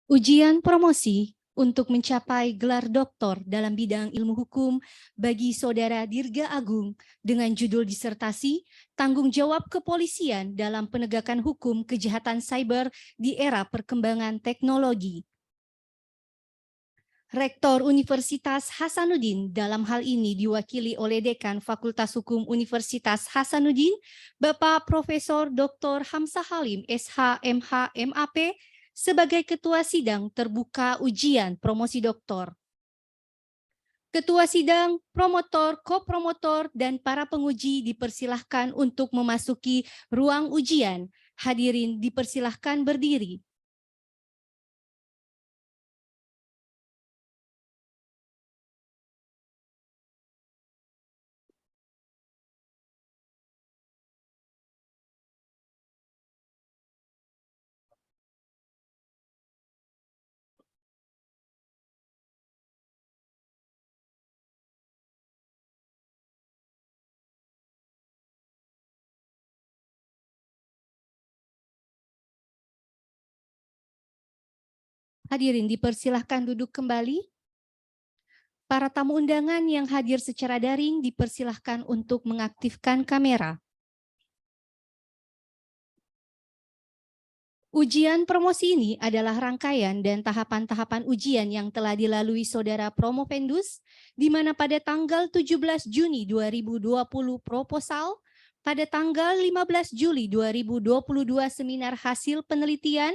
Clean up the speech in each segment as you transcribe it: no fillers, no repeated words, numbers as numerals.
Ujian promosi untuk mencapai gelar doktor dalam bidang ilmu hukum bagi Saudara Dirga Agung dengan judul disertasi Tanggung Jawab Kepolisian dalam Penegakan Hukum Kejahatan Cyber di Era Perkembangan Teknologi. Rektor Universitas Hasanuddin dalam hal ini diwakili oleh Dekan Fakultas Hukum Universitas Hasanuddin, Bapak Profesor Dr. Hamzah Halim, SH, MH, MAP, sebagai Ketua Sidang Terbuka Ujian Promosi Doktor. Ketua Sidang, promotor, kopromotor, dan para penguji dipersilahkan untuk memasuki ruang ujian. Hadirin dipersilahkan berdiri. Hadirin dipersilahkan duduk kembali. Para tamu undangan yang hadir secara daring dipersilahkan untuk mengaktifkan kamera. Ujian promosi ini adalah rangkaian dan tahapan-tahapan ujian yang telah dilalui Saudara Promopendus, di mana pada tanggal 17 Juni 2020 proposal, pada tanggal 15 Juli 2022 seminar hasil penelitian,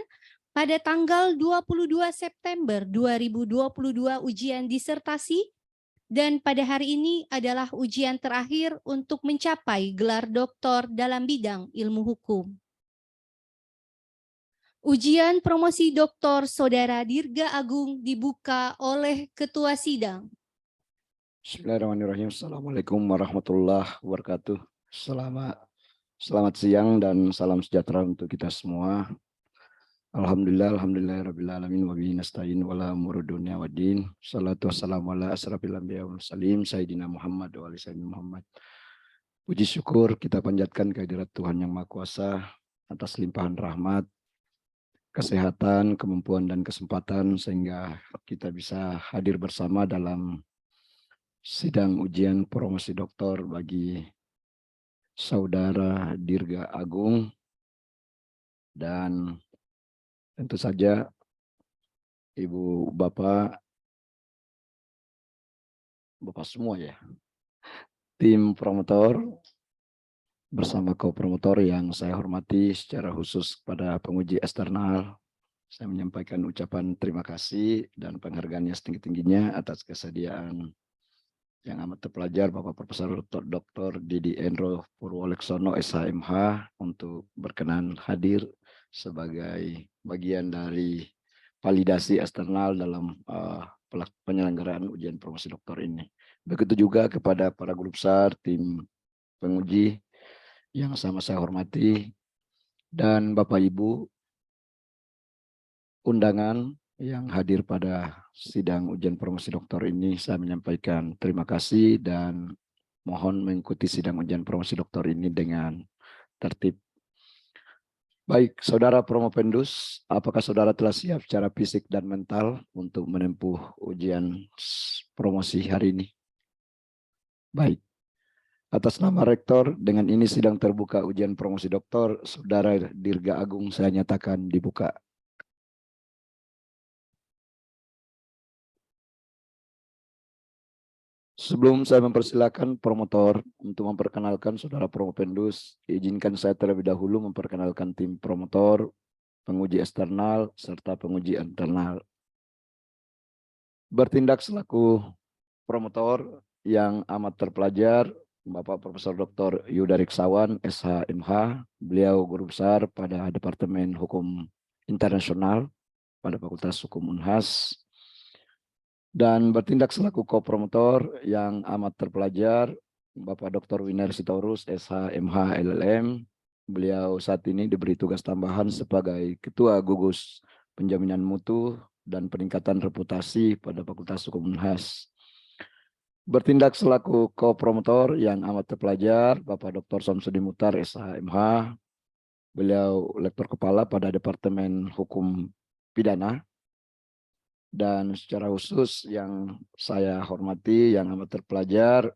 pada tanggal 22 September 2022 ujian disertasi, dan pada hari ini adalah ujian terakhir untuk mencapai gelar doktor dalam bidang ilmu hukum. Ujian promosi doktor Saudara Dirga Agung dibuka oleh Ketua Sidang. Bismillahirrahmanirrahim. Assalamualaikum warahmatullahi wabarakatuh. Selamat siang dan salam sejahtera untuk kita semua. Alhamdulillahirabbil wa bihi nasta'in wala umuri dunya waddin. Shalatu wassalamu ala asrafil anbiya wal mursalin sayyidina Muhammad wa ali sayyidina Muhammad. Puji syukur kita panjatkan kehadirat Tuhan Yang Maha Kuasa atas limpahan rahmat, kesehatan, kemampuan dan kesempatan sehingga kita bisa hadir bersama dalam sidang ujian promosi doktor bagi Saudara Dirga Agung, dan tentu saja Ibu Bapak semua ya, tim promotor bersama kopromotor yang saya hormati, secara khusus pada penguji eksternal. Saya menyampaikan ucapan terima kasih dan penghargaannya setinggi-tingginya atas kesediaan yang amat terpelajar Bapak Profesor Dr. Didi Endro Purwoleksono SHMH untuk berkenan hadir sebagai bagian dari validasi eksternal dalam penyelenggaraan ujian promosi doktor ini. Begitu juga kepada para guru besar, tim penguji yang sama saya hormati, dan Bapak Ibu undangan yang hadir pada sidang ujian promosi doktor ini, saya menyampaikan terima kasih dan mohon mengikuti sidang ujian promosi doktor ini dengan tertib. Baik, Saudara Promopendus, apakah Saudara telah siap secara fisik dan mental untuk menempuh ujian promosi hari ini? Baik. Atas nama Rektor, dengan ini sidang terbuka ujian promosi doktor Saudara Dirga Agung saya nyatakan dibuka. Sebelum saya mempersilakan promotor untuk memperkenalkan Saudara Promopendus, izinkan saya terlebih dahulu memperkenalkan tim promotor, penguji eksternal, serta penguji internal. Bertindak selaku promotor yang amat terpelajar, Bapak Profesor Dr. Yuda Riksawan, SHMH, beliau guru besar pada Departemen Hukum Internasional pada Fakultas Hukum Unhas. Dan bertindak selaku kopromotor yang amat terpelajar, Bapak Dr. Winar Sitorus, SHMH LLM, beliau saat ini diberi tugas tambahan sebagai Ketua Gugus Penjaminan Mutu dan Peningkatan Reputasi pada Fakultas Hukum Unhas. Bertindak selaku kopromotor yang amat terpelajar, Bapak Dr. Samsudin Mutar, SHMH. Beliau lektor kepala pada Departemen Hukum Pidana Dan secara khusus yang saya hormati, yang amat terpelajar,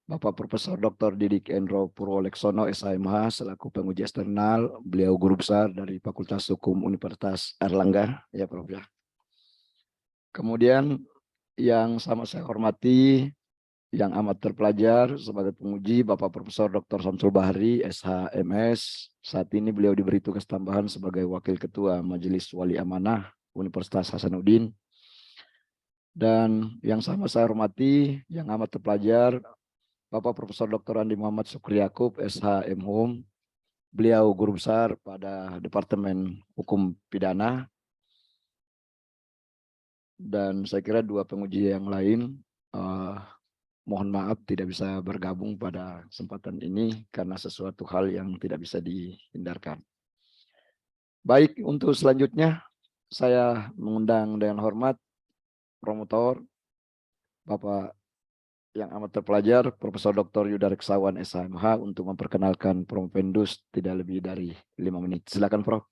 Bapak Profesor Dr. Didik Endro Purwoleksono SHMH selaku penguji eksternal, beliau guru besar dari Fakultas Hukum Universitas Airlangga, ya Prof. Ya. Kemudian yang sama saya hormati, yang amat terpelajar sebagai penguji Bapak Profesor Dr. Samsul Bahri SHMS. Saat ini beliau diberi tugas tambahan sebagai Wakil Ketua Majelis Wali Amanah Universitas Hasanuddin. Dan yang sama saya hormati, yang amat terpelajar, Bapak Profesor Dr. Andi Muhammad Sukri Yakub SH MHum. Beliau guru besar pada Departemen Hukum Pidana. Dan saya kira dua penguji yang lain mohon maaf tidak bisa bergabung pada kesempatan ini karena sesuatu hal yang tidak bisa dihindarkan. Baik, untuk selanjutnya saya mengundang dengan hormat promotor Bapak yang amat terpelajar Profesor Dr. Yuda Reksawan SHMH untuk memperkenalkan Promovendus tidak lebih dari 5 menit. Silakan Prof.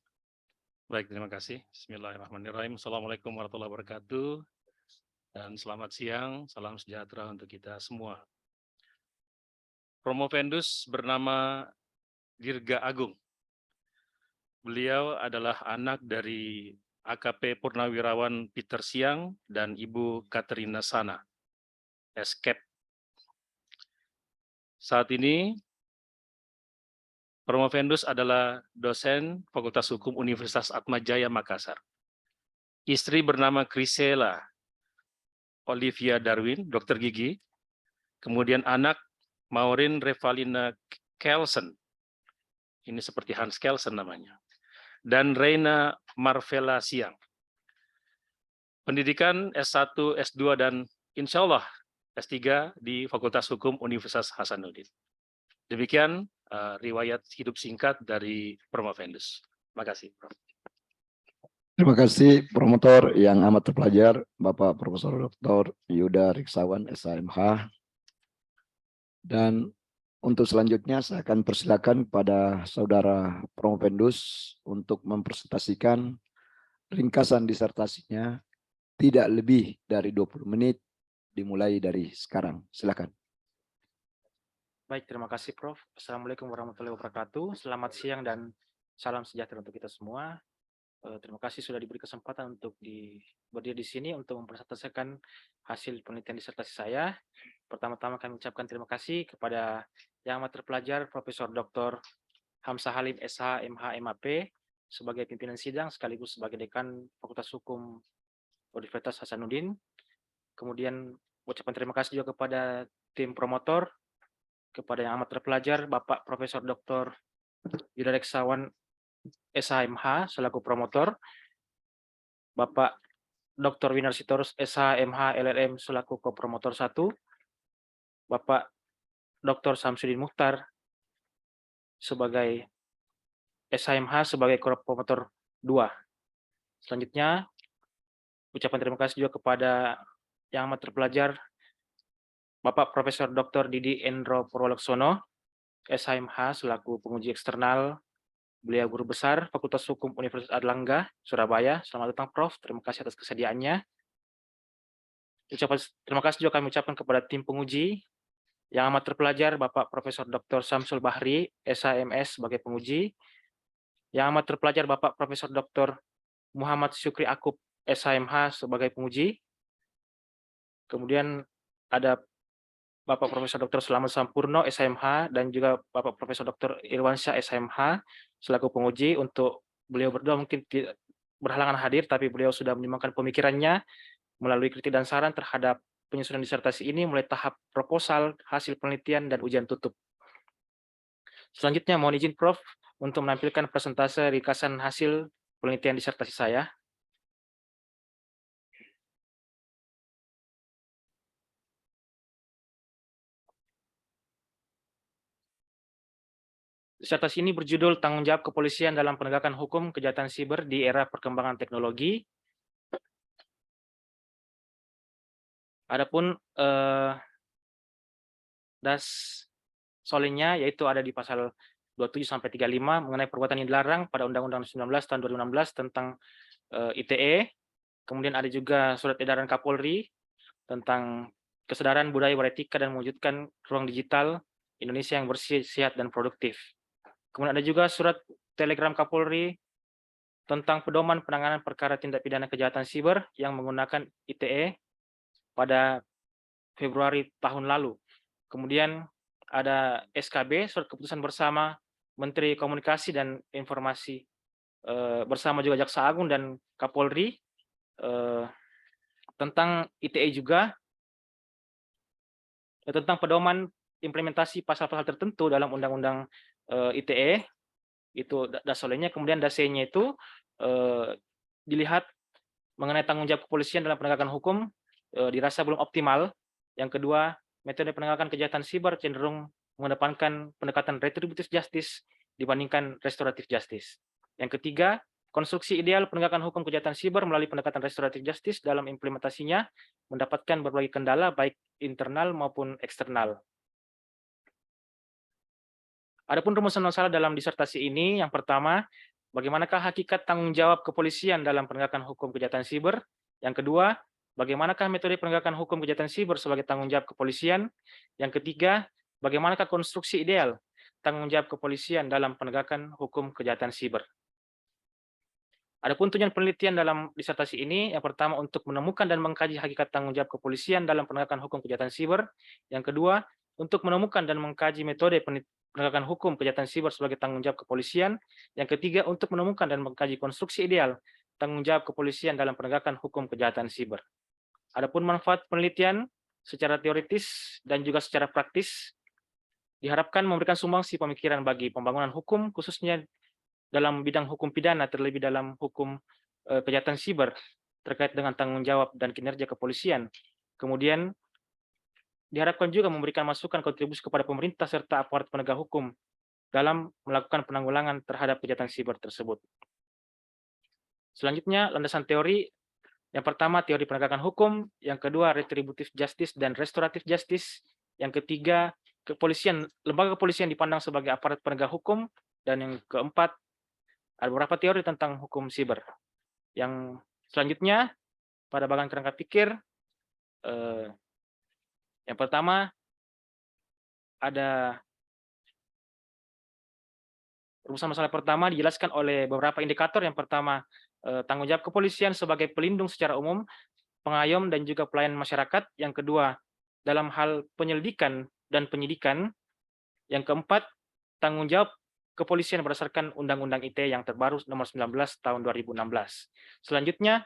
Baik, terima kasih. Bismillahirrahmanirrahim. Assalamualaikum warahmatullahi wabarakatuh. Dan selamat siang, salam sejahtera untuk kita semua. Promovendus bernama Dirga Agung. Beliau adalah anak dari AKP Purnawirawan Peter Siang dan Ibu Katerina Sana, Eskep. Saat ini, Promovendus adalah dosen Fakultas Hukum Universitas Atmajaya Makassar. Istri bernama Krisela Olivia Darwin, dokter gigi. Kemudian anak Maureen Revalina Kelsen. Ini seperti Hans Kelsen namanya. Dan Reina Marvela Siang. Pendidikan S1, S2, dan insya Allah S3 di Fakultas Hukum Universitas Hasanuddin. Demikian riwayat hidup singkat dari Promovendus. Terima kasih, Prof. Terima kasih promotor yang amat terpelajar Bapak Profesor Dr. Yuda Reksawan SHMH. Dan untuk selanjutnya saya akan persilakan kepada saudara Promovendus untuk mempresentasikan ringkasan disertasinya tidak lebih dari 20 menit dimulai dari sekarang. Silakan. Baik, terima kasih Prof. Assalamualaikum warahmatullahi wabarakatuh. Selamat siang dan salam sejahtera untuk kita semua. Terima kasih sudah diberi kesempatan untuk berdiri di sini untuk mempresentasikan hasil penelitian disertasi saya. Pertama-tama kami ucapkan terima kasih kepada yang amat terpelajar Profesor Dr. Hamzah Halim SH MH MAP sebagai pimpinan sidang sekaligus sebagai dekan Fakultas Hukum Universitas Hasanuddin. Kemudian ucapan terima kasih juga kepada tim promotor, kepada yang amat terpelajar Bapak Profesor Dr. Yuda Reksawan SHMH selaku promotor, Bapak Dr. Winar Sitorus SHMH LLM selaku kopromotor 1, Bapak Dr. Samsudin Mukhtar sebagai SHMH sebagai kopromotor 2. Selanjutnya, ucapan terima kasih juga kepada yang amat terpelajar Bapak Profesor Dr. Didi Endro Purwoleksono SHMH selaku penguji eksternal. Beliau guru besar Fakultas Hukum Universitas Airlangga, Surabaya. Selamat datang Prof. Terima kasih atas kesediaannya. Terima kasih juga kami ucapkan kepada tim penguji yang amat terpelajar Bapak Profesor Dr. Samsul Bahri, SHMS sebagai penguji. Yang amat terpelajar Bapak Profesor Dr. Muhammad Syukri Akub, SHMH sebagai penguji. Kemudian ada Bapak Profesor Dr. Selamat Sampurno, SHMH, dan juga Bapak Profesor Dr. Irwansyah, SHMH, selaku penguji. Untuk beliau berdua mungkin berhalangan hadir, tapi beliau sudah menyumbangkan pemikirannya melalui kritik dan saran terhadap penyusunan disertasi ini mulai tahap proposal, hasil penelitian, dan ujian tutup. Selanjutnya mohon izin Prof untuk menampilkan presentase ringkasan hasil penelitian disertasi saya. Disertasi ini berjudul Tanggung Jawab Kepolisian dalam Penegakan Hukum Kejahatan Siber di Era Perkembangan Teknologi. Adapun das solinnya yaitu ada di pasal 27 sampai 35 mengenai perbuatan yang dilarang pada Undang-Undang 19 tahun 2016 tentang ITE. Kemudian ada juga surat edaran Kapolri tentang kesadaran budaya beretika dan mewujudkan ruang digital Indonesia yang bersih, sehat, dan produktif. Kemudian ada juga surat telegram Kapolri tentang pedoman penanganan perkara tindak pidana kejahatan siber yang menggunakan ITE pada Februari tahun lalu. Kemudian ada SKB, surat keputusan bersama Menteri Komunikasi dan Informasi bersama juga Jaksa Agung dan Kapolri tentang ITE juga, tentang pedoman implementasi pasal-pasal tertentu dalam Undang-Undang ITE, itu dasolenya. Kemudian dasenya itu dilihat mengenai tanggung jawab kepolisian dalam penegakan hukum dirasa belum optimal. Yang kedua, metode penegakan kejahatan siber cenderung mengedepankan pendekatan retributive justice dibandingkan restoratif justice. Yang ketiga, konstruksi ideal penegakan hukum kejahatan siber melalui pendekatan restoratif justice dalam implementasinya mendapatkan berbagai kendala baik internal maupun eksternal. Adapun rumusan masalah dalam disertasi ini, yang pertama, bagaimanakah hakikat tanggung jawab kepolisian dalam penegakan hukum kejahatan siber? Yang kedua, bagaimanakah metode penegakan hukum kejahatan siber sebagai tanggung jawab kepolisian? Yang ketiga, bagaimanakah konstruksi ideal tanggung jawab kepolisian dalam penegakan hukum kejahatan siber? Adapun tujuan penelitian dalam disertasi ini, yang pertama untuk menemukan dan mengkaji hakikat tanggung jawab kepolisian dalam penegakan hukum kejahatan siber. Yang kedua, untuk menemukan dan mengkaji metode penegakan hukum kejahatan siber sebagai tanggung jawab kepolisian. Yang ketiga, untuk menemukan dan mengkaji konstruksi ideal tanggung jawab kepolisian dalam penegakan hukum kejahatan siber. Adapun manfaat penelitian secara teoritis dan juga secara praktis diharapkan memberikan sumbangsi pemikiran bagi pembangunan hukum, khususnya dalam bidang hukum pidana, terlebih dalam hukum kejahatan siber terkait dengan tanggung jawab dan kinerja kepolisian. Kemudian diharapkan juga memberikan masukan kontribusi kepada pemerintah serta aparat penegak hukum dalam melakukan penanggulangan terhadap kejahatan siber tersebut. Selanjutnya, landasan teori. Yang pertama, teori penegakan hukum. Yang kedua, retributive justice dan restorative justice. Yang ketiga, kepolisian, lembaga kepolisian dipandang sebagai aparat penegak hukum. Dan yang keempat, ada beberapa teori tentang hukum siber. Yang selanjutnya, pada bagian kerangka pikir, yang pertama, ada rumusan masalah pertama dijelaskan oleh beberapa indikator. Yang pertama, tanggung jawab kepolisian sebagai pelindung secara umum, pengayom dan juga pelayan masyarakat. Yang kedua, dalam hal penyelidikan dan penyidikan. Yang keempat, tanggung jawab kepolisian berdasarkan Undang-Undang ITE yang terbaru nomor 19 tahun 2016. Selanjutnya,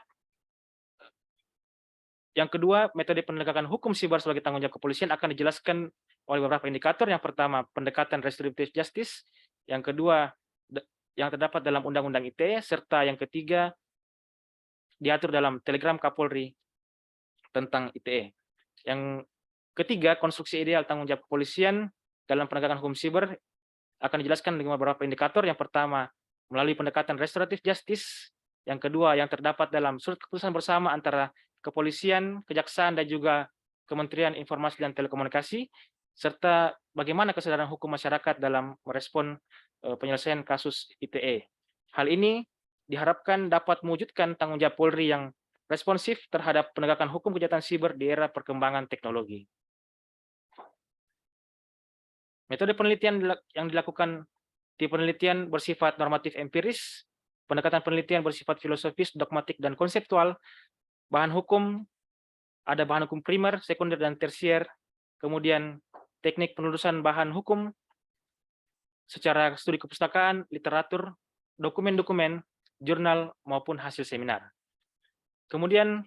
yang kedua, metode penegakan hukum siber sebagai tanggung jawab kepolisian akan dijelaskan oleh beberapa indikator. Yang pertama, pendekatan restorative justice. Yang kedua, yang terdapat dalam Undang-Undang ITE. Serta yang ketiga, diatur dalam telegram Kapolri tentang ITE. Yang ketiga, konstruksi ideal tanggung jawab kepolisian dalam penegakan hukum siber akan dijelaskan dengan beberapa indikator. Yang pertama, melalui pendekatan restoratif justice. Yang kedua, yang terdapat dalam surat keputusan bersama antara kepolisian, kejaksaan, dan juga Kementerian Informasi dan Telekomunikasi, serta bagaimana kesadaran hukum masyarakat dalam merespon penyelesaian kasus ITE. Hal ini diharapkan dapat mewujudkan tanggung jawab Polri yang responsif terhadap penegakan hukum kejahatan siber di era perkembangan teknologi. Metode penelitian yang dilakukan di penelitian bersifat normatif empiris, pendekatan penelitian bersifat filosofis, dogmatik, dan konseptual. Bahan hukum, ada bahan hukum primer, sekunder, dan tersier. Kemudian teknik penulisan bahan hukum secara studi kepustakaan, literatur, dokumen-dokumen, jurnal, maupun hasil seminar. Kemudian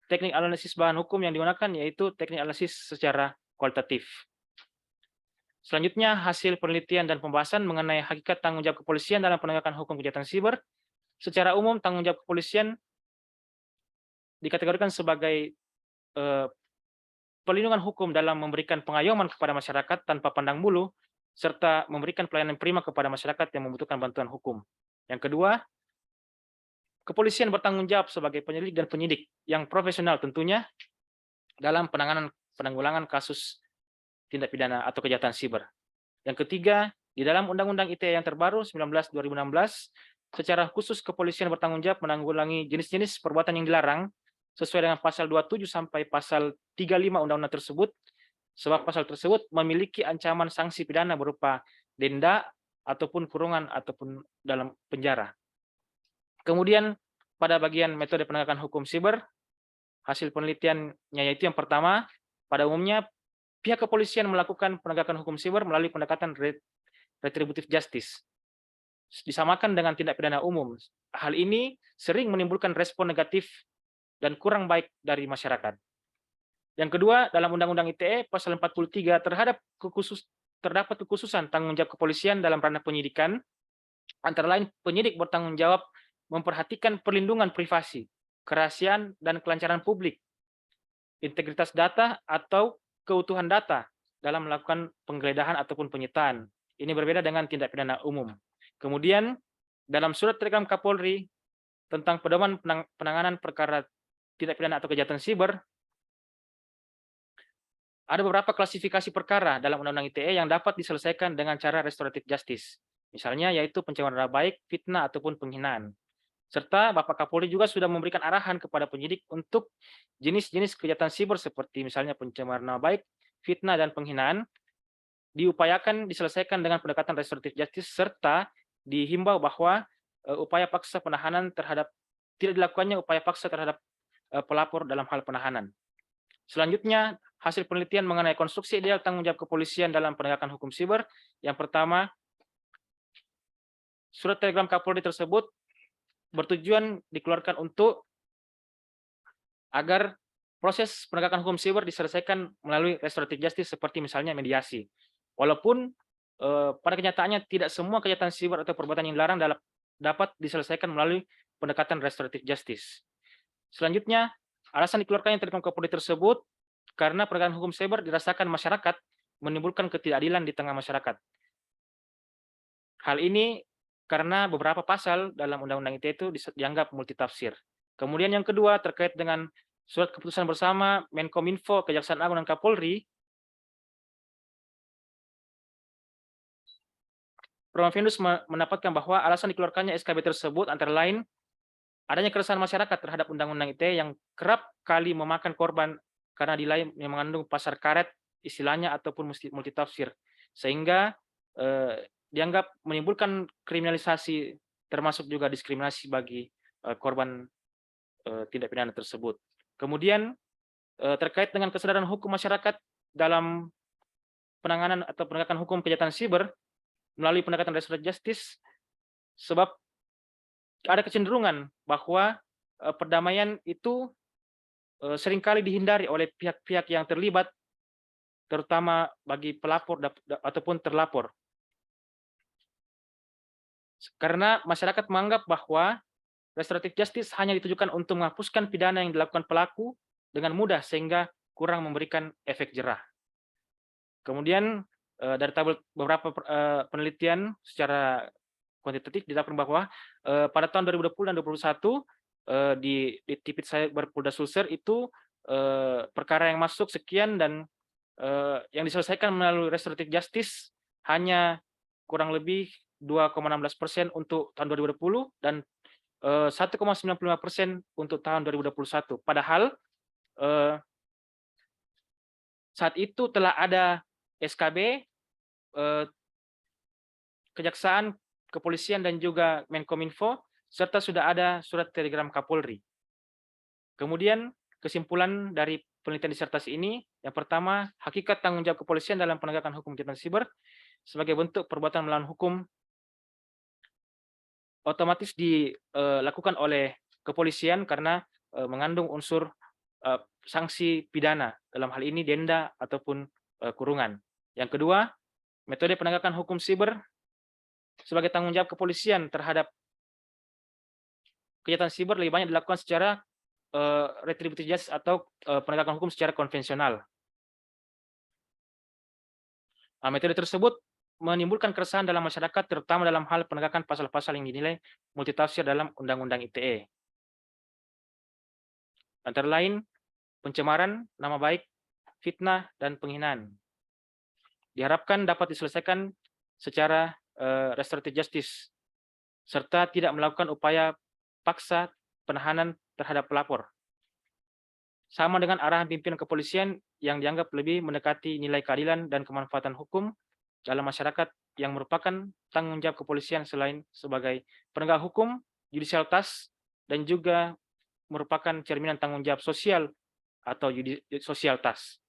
teknik analisis bahan hukum yang digunakan yaitu teknik analisis secara kualitatif. Selanjutnya, hasil penelitian dan pembahasan mengenai hakikat tanggung jawab kepolisian dalam penegakan hukum kejahatan siber. Secara umum, tanggung jawab kepolisian dikategorikan sebagai pelindungan hukum dalam memberikan pengayoman kepada masyarakat tanpa pandang bulu, serta memberikan pelayanan prima kepada masyarakat yang membutuhkan bantuan hukum. Yang kedua, kepolisian bertanggung jawab sebagai penyelidik dan penyidik yang profesional tentunya dalam penanggulangan kasus tindak pidana atau kejahatan siber. Yang ketiga, di dalam Undang-Undang ITE yang terbaru 19/2016, secara khusus kepolisian bertanggung jawab menanggulangi jenis-jenis perbuatan yang dilarang sesuai dengan pasal 27 sampai pasal 35 undang-undang tersebut, sebab pasal tersebut memiliki ancaman sanksi pidana berupa denda ataupun kurungan ataupun dalam penjara. Kemudian pada bagian metode penegakan hukum siber, hasil penelitiannya yaitu yang pertama, pada umumnya pihak kepolisian melakukan penegakan hukum siber melalui pendekatan retributive justice, disamakan dengan tindak pidana umum. Hal ini sering menimbulkan respon negatif dan kurang baik dari masyarakat. Yang kedua, dalam Undang-Undang ITE pasal 43 terdapat kekhususan tanggung jawab kepolisian dalam ranah penyidikan, antara lain penyidik bertanggung jawab memperhatikan perlindungan privasi, kerahasiaan dan kelancaran publik, integritas data atau keutuhan data dalam melakukan penggeledahan ataupun penyitaan. Ini berbeda dengan tindak pidana umum. Kemudian dalam surat telegram Kapolri tentang pedoman penanganan perkara tindak pidana atau kejahatan siber, ada beberapa klasifikasi perkara dalam Undang-Undang ITE yang dapat diselesaikan dengan cara restoratif justice. Misalnya yaitu pencemaran nama baik, fitnah ataupun penghinaan. Serta Bapak Kapolri juga sudah memberikan arahan kepada penyidik untuk jenis-jenis kejahatan siber seperti misalnya pencemaran nama baik, fitnah dan penghinaan diupayakan diselesaikan dengan pendekatan restoratif justice, serta dihimbau bahwa upaya paksa penahanan tidak dilakukannya upaya paksa terhadap pelapor dalam hal penahanan. Selanjutnya, hasil penelitian mengenai konstruksi ideal tanggung jawab kepolisian dalam penegakan hukum siber. Yang pertama, surat telegram Kapolri tersebut bertujuan dikeluarkan untuk agar proses penegakan hukum siber diselesaikan melalui restoratif justice seperti misalnya mediasi. Walaupun pada kenyataannya tidak semua kejahatan siber atau perbuatan yang dilarang dapat diselesaikan melalui pendekatan restoratif justice. Selanjutnya, alasan dikeluarkannya telegram Kapolri tersebut karena penegakan hukum siber dirasakan masyarakat menimbulkan ketidakadilan di tengah masyarakat. Hal ini karena beberapa pasal dalam Undang-Undang ITE itu dianggap multitafsir. Kemudian yang kedua terkait dengan surat keputusan bersama Menkominfo, Kejaksaan Agung dan Kapolri, Promofendus mendapatkan bahwa alasan dikeluarkannya SKB tersebut antara lain adanya keresahan masyarakat terhadap Undang-Undang ITE yang kerap kali memakan korban karena dinilai yang mengandung pasar karet istilahnya ataupun multitafsir, sehingga dianggap menimbulkan kriminalisasi termasuk juga diskriminasi bagi korban tindak pidana tersebut. Kemudian terkait dengan kesadaran hukum masyarakat dalam penanganan atau penegakan hukum kejahatan siber melalui pendekatan restoratif justice, sebab ada kecenderungan bahwa perdamaian itu seringkali dihindari oleh pihak-pihak yang terlibat, terutama bagi pelapor ataupun terlapor. Karena masyarakat menganggap bahwa restoratif justice hanya ditujukan untuk menghapuskan pidana yang dilakukan pelaku dengan mudah sehingga kurang memberikan efek jerah. Kemudian dari tabel beberapa penelitian secara kuantitatif didapatkan bahwa pada tahun 2020 dan 2021 di Tipit Cyber Polda Sulsel itu perkara yang masuk sekian dan yang diselesaikan melalui restoratif justice hanya kurang lebih 2,16% untuk tahun 2020 dan 1,95% untuk tahun 2021. Padahal saat itu telah ada SKB, Kejaksaan, Kepolisian dan juga Menkominfo, serta sudah ada surat telegram Kapolri. Kemudian kesimpulan dari penelitian disertasi ini, yang pertama, hakikat tanggung jawab kepolisian dalam penegakan hukum kejahatan siber sebagai bentuk perbuatan melawan hukum otomatis dilakukan oleh kepolisian karena mengandung unsur sanksi pidana, dalam hal ini denda ataupun kurungan. Yang kedua, metode penegakan hukum siber sebagai tanggung jawab kepolisian terhadap kejahatan siber lebih banyak dilakukan secara retributive justice atau penegakan hukum secara konvensional. Metode tersebut menimbulkan keresahan dalam masyarakat, terutama dalam hal penegakan pasal-pasal yang dinilai multitafsir dalam Undang-Undang ITE. Antara lain, pencemaran nama baik, fitnah, dan penghinaan. Diharapkan dapat diselesaikan secara restoratif justice serta tidak melakukan upaya paksa penahanan terhadap pelapor. Sama dengan arahan pimpinan kepolisian yang dianggap lebih mendekati nilai keadilan dan kemanfaatan hukum dalam masyarakat yang merupakan tanggung jawab kepolisian selain sebagai penegak hukum, judicial task, dan juga merupakan cerminan tanggung jawab sosial atau social task.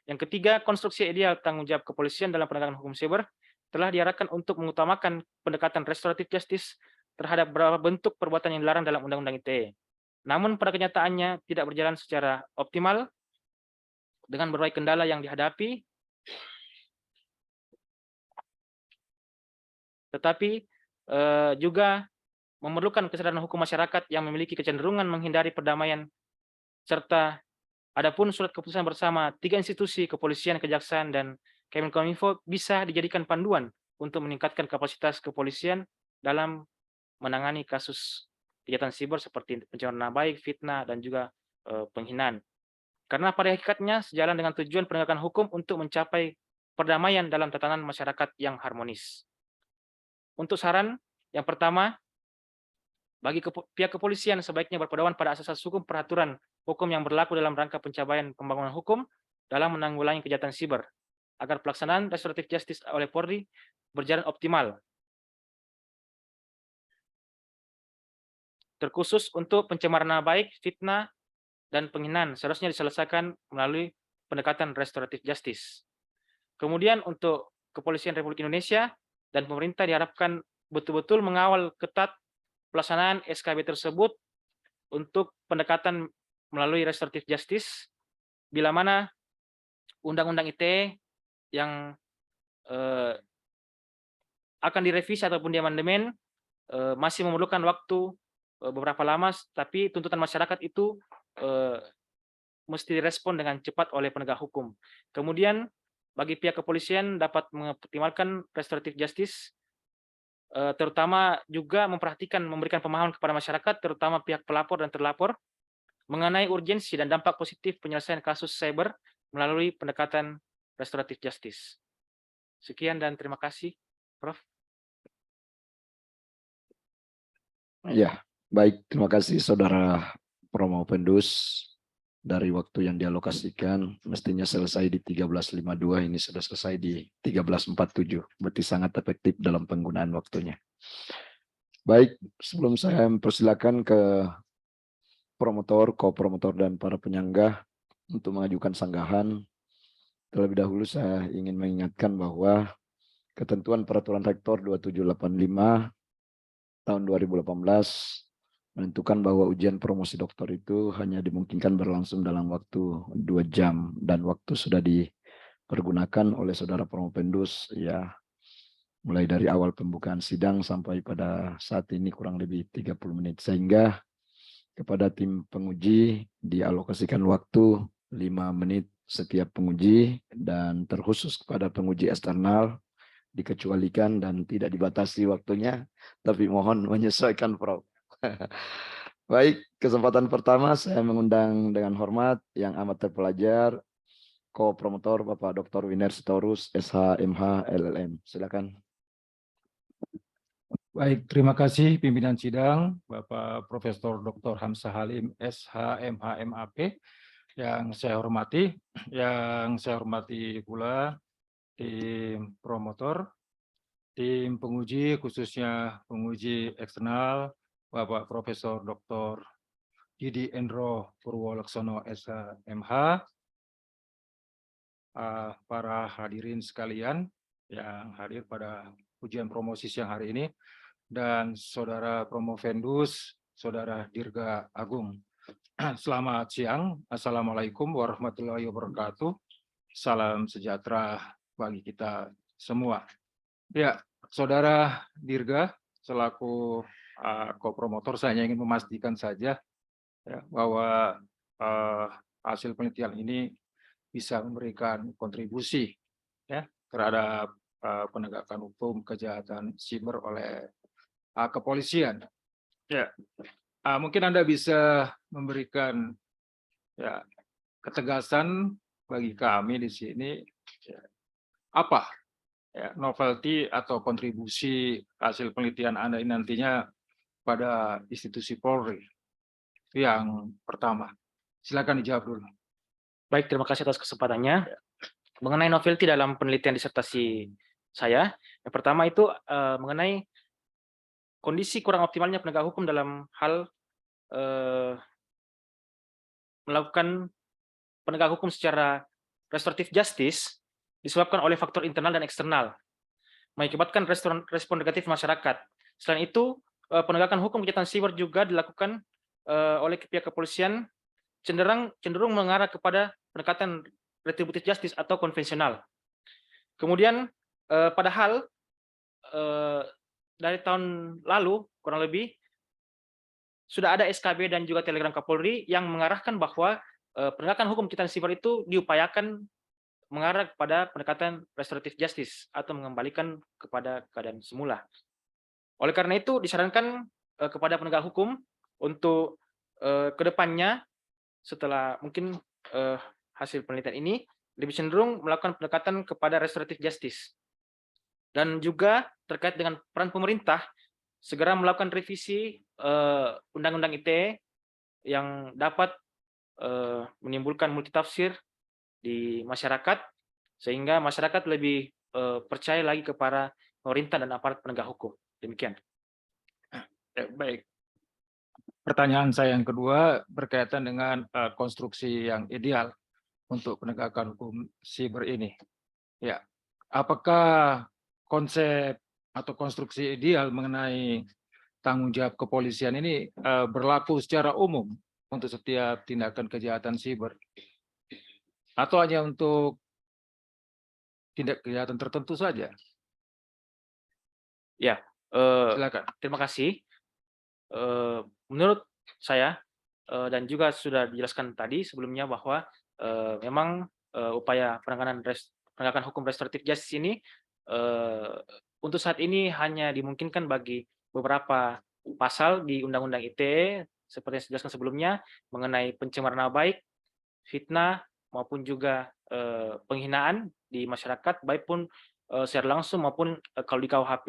Yang ketiga, konstruksi ideal tanggung jawab kepolisian dalam penegakan hukum siber telah diarahkan untuk mengutamakan pendekatan restoratif justice terhadap beberapa bentuk perbuatan yang dilarang dalam Undang-Undang ITE. Namun pada kenyataannya tidak berjalan secara optimal dengan berbagai kendala yang dihadapi, tetapi juga memerlukan kesadaran hukum masyarakat yang memiliki kecenderungan menghindari perdamaian, serta adapun surat keputusan bersama 3 institusi, kepolisian, kejaksaan, dan Kemenkominfo bisa dijadikan panduan untuk meningkatkan kapasitas kepolisian dalam menangani kasus kejahatan siber seperti pencemaran nama baik, fitnah, dan juga penghinaan. Karena pada hakikatnya sejalan dengan tujuan penegakan hukum untuk mencapai perdamaian dalam tatanan masyarakat yang harmonis. Untuk saran, yang pertama, bagi pihak kepolisian sebaiknya berpedoman pada asas hukum peraturan hukum yang berlaku dalam rangka pencapaian pembangunan hukum dalam menanggulangi kejahatan siber, agar pelaksanaan restoratif justice oleh Polri berjalan optimal. Terkhusus untuk pencemaran nama baik, fitnah, dan penghinaan seharusnya diselesaikan melalui pendekatan restoratif justice. Kemudian untuk Kepolisian Republik Indonesia dan pemerintah diharapkan betul-betul mengawal ketat pelaksanaan SKB tersebut untuk pendekatan melalui restoratif justice, bila mana Undang-Undang ITE yang akan direvisi ataupun diamandemen masih memerlukan waktu beberapa lama, tapi tuntutan masyarakat itu mesti direspon dengan cepat oleh penegak hukum. Kemudian bagi pihak kepolisian dapat mengoptimalkan restoratif justice, terutama juga memberikan pemahaman kepada masyarakat, terutama pihak pelapor dan terlapor, mengenai urgensi dan dampak positif penyelesaian kasus cyber melalui pendekatan restoratif justice. Sekian dan terima kasih, Prof. Ya, baik. Terima kasih Saudara Promopendus. Dari waktu yang dialokasikan mestinya selesai di 13.52, ini sudah selesai di 13.47. Berarti sangat efektif dalam penggunaan waktunya. Baik, sebelum saya mempersilakan ke promotor, co-promotor, dan para penyanggah untuk mengajukan sanggahan, terlebih dahulu saya ingin mengingatkan bahwa ketentuan Peraturan Rektor 2785 tahun 2018 menentukan bahwa ujian promosi doktor itu hanya dimungkinkan berlangsung dalam waktu 2 jam, dan waktu sudah dipergunakan oleh Saudara Promopendus ya, mulai dari awal pembukaan sidang sampai pada saat ini kurang lebih 30 menit, sehingga kepada tim penguji dialokasikan waktu 5 menit setiap penguji, dan terkhusus kepada penguji eksternal dikecualikan dan tidak dibatasi waktunya, tapi mohon menyesuaikan Prof. Baik, kesempatan pertama saya mengundang dengan hormat yang amat terpelajar, co-promotor Bapak Dr. Winer Sitorus, SH, MH, LLM. Silakan. Baik, terima kasih pimpinan sidang, Bapak Profesor Dr. Hamzah Halim, SH, MH, MAP, yang saya hormati pula tim promotor, tim penguji, khususnya penguji eksternal, Bapak Profesor Dr. Didi Endro Purwolaksono, SH.MH, para hadirin sekalian yang hadir pada ujian promosi siang hari ini, dan Saudara Promovendus, Saudara Dirga Agung. Selamat siang, Assalamualaikum warahmatullahi wabarakatuh. Salam sejahtera bagi kita semua. Ya, Saudara Dirga, selaku co-promotor, saya ingin memastikan saja ya, bahwa hasil penelitian ini bisa memberikan kontribusi ya terhadap penegakan hukum kejahatan siber oleh kepolisian. Ya, mungkin Anda bisa memberikan ya ketegasan bagi kami di sini ya, apa ya, novelty atau kontribusi hasil penelitian Anda ini nantinya pada institusi Polri? Itu yang pertama. Silakan dijawab dulu. Baik, terima kasih atas kesempatannya. Mengenai novelty dalam penelitian disertasi saya, yang pertama itu mengenai kondisi kurang optimalnya penegak hukum dalam hal melakukan penegak hukum secara restoratif justice disebabkan oleh faktor internal dan eksternal, mengakibatkan respon negatif masyarakat. Selain itu, penegakan hukum kejahatan siber juga dilakukan oleh pihak kepolisian cenderung mengarah kepada pendekatan retributive justice atau konvensional. Kemudian, padahal dari tahun lalu kurang lebih sudah ada SKB dan juga Telegram Kapolri yang mengarahkan bahwa penegakan hukum kejahatan siber itu diupayakan mengarah kepada pendekatan restoratif justice atau mengembalikan kepada keadaan semula. Oleh karena itu disarankan kepada penegak hukum untuk kedepannya setelah mungkin hasil penelitian ini lebih cenderung melakukan pendekatan kepada restoratif justice. Dan juga terkait dengan peran pemerintah segera melakukan revisi Undang-Undang ITE yang dapat menimbulkan multitafsir di masyarakat sehingga masyarakat lebih percaya lagi kepada pemerintah dan aparat penegak hukum. Demikian. Ya, baik. Pertanyaan saya yang kedua berkaitan dengan konstruksi yang ideal untuk penegakan hukum siber ini. Ya, apakah konsep atau konstruksi ideal mengenai tanggung jawab kepolisian ini berlaku secara umum untuk setiap tindakan kejahatan siber, atau hanya untuk tindak kejahatan tertentu saja? Ya, Silakan. terima kasih. Menurut saya dan juga sudah dijelaskan tadi sebelumnya bahwa memang upaya penegakan hukum restoratif justice ini untuk saat ini hanya dimungkinkan bagi beberapa pasal di Undang-Undang ITE seperti yang dijelaskan sebelumnya mengenai pencemaran nama baik, fitnah maupun juga penghinaan di masyarakat baik pun secara langsung maupun kalau di KUHP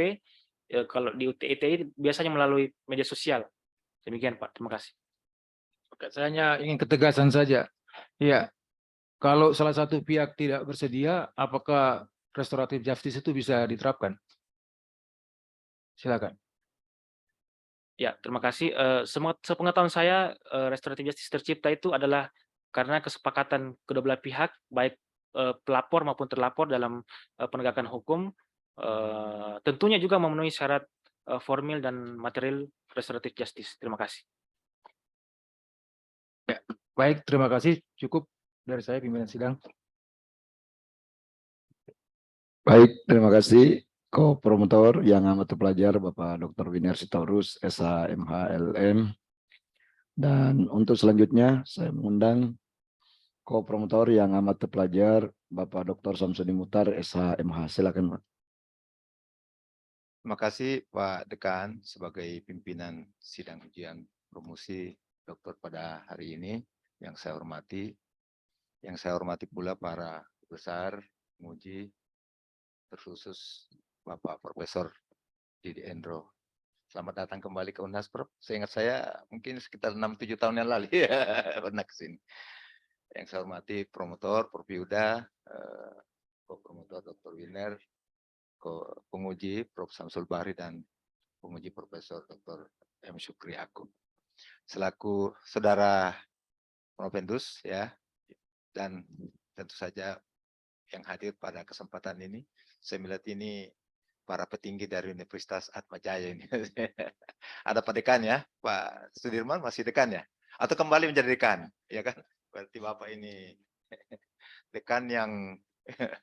kalau di ITE biasanya melalui media sosial. Demikian Pak, terima kasih. Oke, saya hanya ingin ketegasan saja. Ya, kalau salah satu pihak tidak bersedia, apakah restoratif justice itu bisa diterapkan? Silakan. Ya, terima kasih. Sepengetahuan saya, restoratif justice tercipta itu adalah karena kesepakatan kedua belah pihak, baik pelapor maupun terlapor dalam penegakan hukum, tentunya juga memenuhi syarat formil dan material restoratif justice. Terima kasih. Baik, terima kasih. Cukup dari saya, pimpinan sidang. Baik, terima kasih ko-promotor yang amat terpelajar Bapak Dr. Winer Sitorus, SH, MH, LM. Dan untuk selanjutnya saya mengundang ko-promotor yang amat terpelajar Bapak Dr. Samsudin Mutar, SH, MH. Silakan, Pak. Terima kasih Pak Dekan sebagai pimpinan sidang ujian promosi dokter pada hari ini yang saya hormati. Yang saya hormati pula para besar penguji, terkhusus Bapak Profesor Didi Endro. Selamat datang kembali ke UNAS, Prof. Seingat saya mungkin sekitar 6-7 tahun yang lalu ya pernah kesini. Yang saya hormati promotor, Prof. Yuda, promotor Dr. Winer, penguji Prof. Samsul Bahri, dan penguji Profesor Dr. M. Syukri Akub. Selaku saudara Provendus ya, dan tentu saja yang hadir pada kesempatan ini, saya melihat ini para petinggi dari Universitas Atma Jaya ini. Ada Pak Dekan ya, Pak Sudirman masih dekan ya? Atau kembali menjadi dekan, ya kan? Berarti Bapak ini dekan yang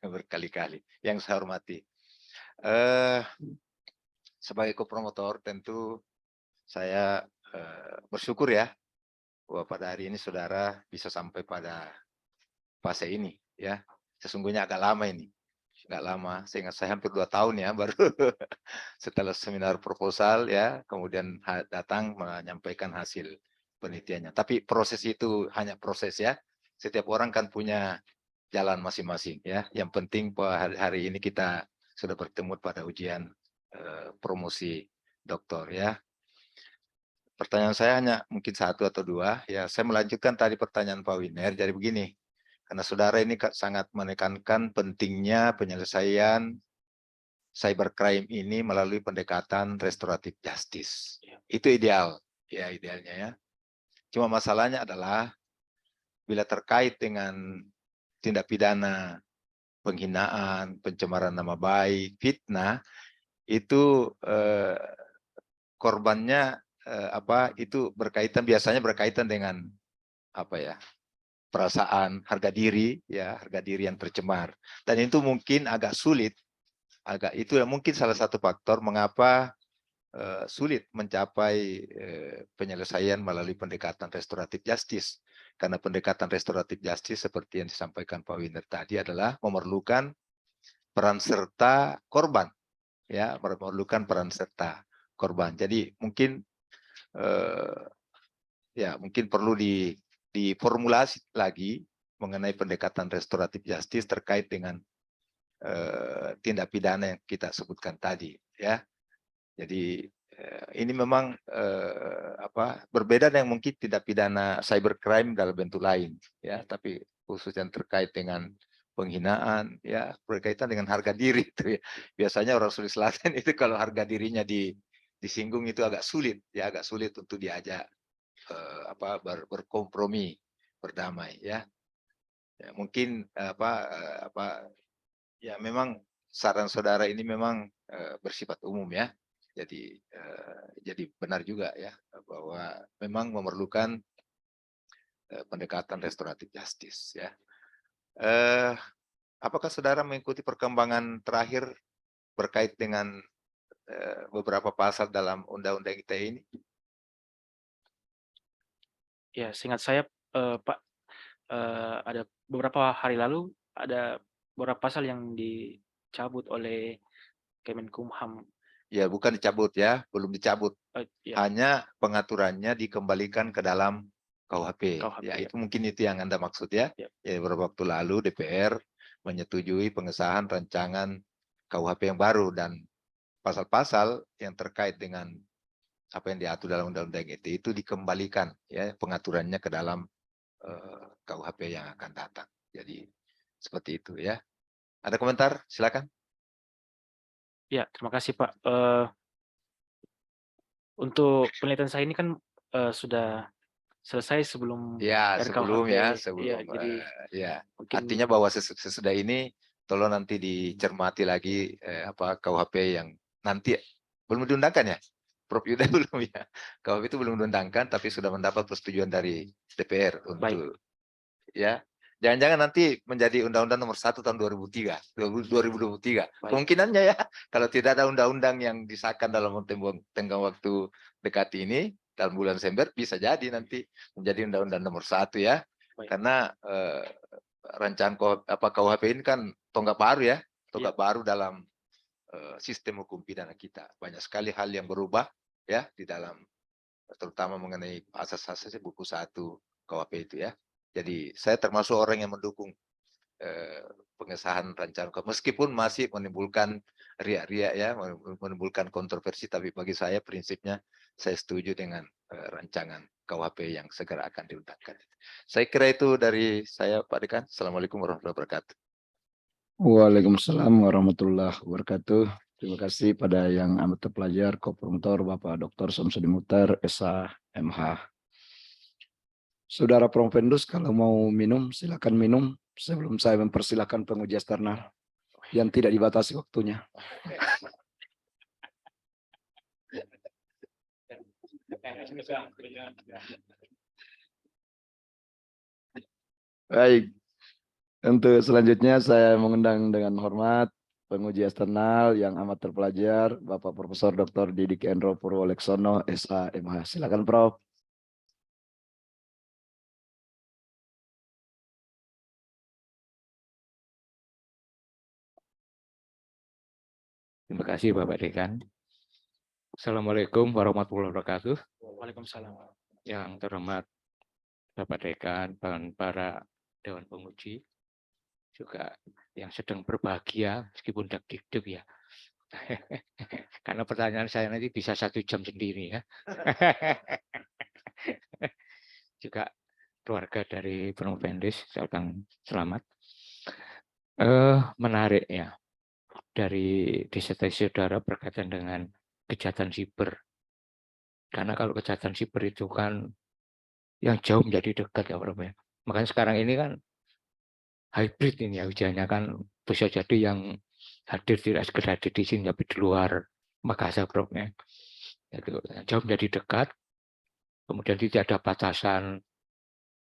berkali-kali, yang saya hormati. Sebagai kopromotor tentu saya bersyukur ya bahwa pada hari ini saudara bisa sampai pada fase ini ya. Sesungguhnya agak lama ini, agak lama. Seingat saya hampir 2 tahun ya baru setelah seminar proposal ya, kemudian datang menyampaikan hasil penelitiannya. Tapi proses itu hanya proses ya. Setiap orang kan punya jalan masing-masing ya. Yang penting hari ini kita sudah bertemu pada ujian promosi doktor ya. Pertanyaan saya hanya mungkin satu atau dua. Ya, saya melanjutkan tadi pertanyaan Pak Winer. Jadi begini, karena saudara ini sangat menekankan pentingnya penyelesaian cybercrime ini melalui pendekatan restoratif justice. Itu ideal, ya idealnya ya. Cuma masalahnya adalah bila terkait dengan tindak pidana penghinaan, pencemaran nama baik, fitnah, itu korbannya itu biasanya berkaitan dengan perasaan harga diri yang tercemar, dan itu mungkin agak sulit, itu mungkin salah satu faktor mengapa sulit mencapai penyelesaian melalui pendekatan restoratif justice, karena pendekatan restoratif justice seperti yang disampaikan Pak Winer tadi adalah memerlukan peran serta korban, ya, memerlukan peran serta korban. Jadi mungkin mungkin perlu diformulasi lagi mengenai pendekatan restoratif justice terkait dengan tindak pidana yang kita sebutkan tadi, ya. Jadi ini memang berbeda dengan mungkin tindak pidana cybercrime dalam bentuk lain, ya, tapi khusus yang terkait dengan penghinaan, ya, berkaitan dengan harga diri itu ya. Biasanya orang Sulawesi Selatan itu kalau harga dirinya disinggung itu agak sulit, ya, agak sulit untuk diajak berkompromi, berdamai, ya. Ya mungkin ya memang saran saudara ini memang bersifat umum, ya. Jadi benar juga ya bahwa memang memerlukan pendekatan restoratif justice, ya. Apakah saudara mengikuti perkembangan terakhir berkait dengan beberapa pasal dalam Undang-Undang ITE ini? Ya, seingat saya Pak, ada beberapa hari lalu ada beberapa pasal yang dicabut oleh Kemenkumham. Ya, bukan dicabut ya, belum dicabut. Ya, Hanya pengaturannya dikembalikan ke dalam KUHP. Ya, ya. itu mungkin itu yang Anda maksud ya. Ya. Ya, beberapa waktu lalu DPR menyetujui pengesahan rancangan KUHP yang baru, dan pasal-pasal yang terkait dengan apa yang diatur dalam Undang-Undang ITE itu dikembalikan, ya, pengaturannya ke dalam KUHP yang akan datang. Jadi seperti itu ya. Ada komentar? Silakan. Ya, terima kasih Pak. Untuk penelitian saya ini kan sudah selesai sebelum Ya, sebelum RKUHP. ya, Ya, sebelum jadi ya. mungkin Artinya bahwa sesudah ini tolong nanti dicermati lagi KUHP yang nanti belum diundangkan ya. Prof Yuda belum ya. KUHP itu belum diundangkan tapi sudah mendapat persetujuan dari DPR untuk ya. Jangan-jangan nanti menjadi Undang-Undang Nomor 1 tahun 2023. Kemungkinannya ya, kalau tidak ada undang-undang yang disahkan dalam tenggang waktu dekat ini, dalam bulan Desember, bisa jadi nanti menjadi Undang-Undang Nomor 1 ya. Karena rancangan KUHP ini kan tonggak baru ya, tonggak baru dalam sistem hukum pidana kita. Banyak sekali hal yang berubah ya di dalam, terutama mengenai asas-asas buku 1 KUHP itu ya. Jadi saya termasuk orang yang mendukung pengesahan rancangan, meskipun masih menimbulkan riak-riak ya, menimbulkan kontroversi, tapi bagi saya prinsipnya saya setuju dengan rancangan KUHP yang segera akan diundangkan. Saya kira itu dari saya, Pak Dekan. Assalamualaikum warahmatullahi wabarakatuh. Waalaikumsalam warahmatullahi wabarakatuh. Terima kasih pada yang amat terpelajar, Kopromotor Bapak Dr. Samsudin Mukhtar, SH, MH. Saudara Promovendus, kalau mau minum, silakan minum sebelum saya mempersilahkan penguji eksternal yang tidak dibatasi waktunya. Baik, untuk selanjutnya saya mengundang dengan hormat penguji eksternal yang amat terpelajar, Bapak Profesor Dr. Didik Endro Purwoleksono, SH, MH. Silakan, Prof. Terima kasih Bapak Dekan. Assalamualaikum warahmatullahi wabarakatuh. Waalaikumsalam. Yang terhormat Bapak Dekan dan para Dewan Penguji, juga yang sedang berbahagia meskipun tidak hidup ya. Karena pertanyaan saya nanti bisa 1 jam sendiri ya. Juga keluarga dari Promovendus, saya ucapkan selamat. Menarik ya dari disertasi saudara berkaitan dengan kejahatan siber. Karena kalau kejahatan siber itu kan yang jauh menjadi dekat ya Prof ya. Makanya sekarang ini kan hybrid ini ya ujiannya kan bisa jadi yang hadir tidak sekedar hadir di sini tapi di luar Makassar Prof ya. Itu jauh menjadi dekat. Kemudian tidak ada batasan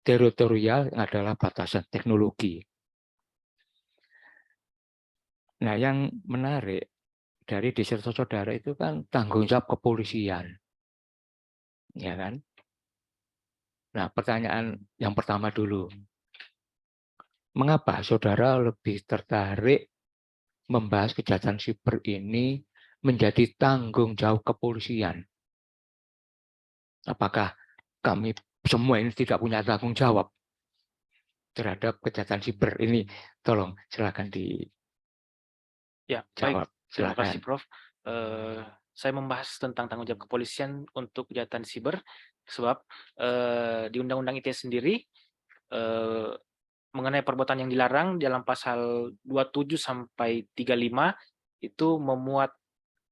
teritorial, yang adalah batasan teknologi. Nah, yang menarik dari disertasi saudara itu kan tanggung jawab kepolisian. Ya kan? Nah, pertanyaan yang pertama dulu. Mengapa saudara lebih tertarik membahas kejahatan siber ini menjadi tanggung jawab kepolisian? Apakah kami semua ini tidak punya tanggung jawab terhadap kejahatan siber ini? Tolong silakan Ya, dijawab. baik. Terima kasih, Silakan. Prof. Saya membahas tentang tanggung jawab kepolisian untuk kejahatan siber, sebab di Undang-Undang ITE sendiri mengenai perbuatan yang dilarang dalam pasal 27 sampai 35 itu memuat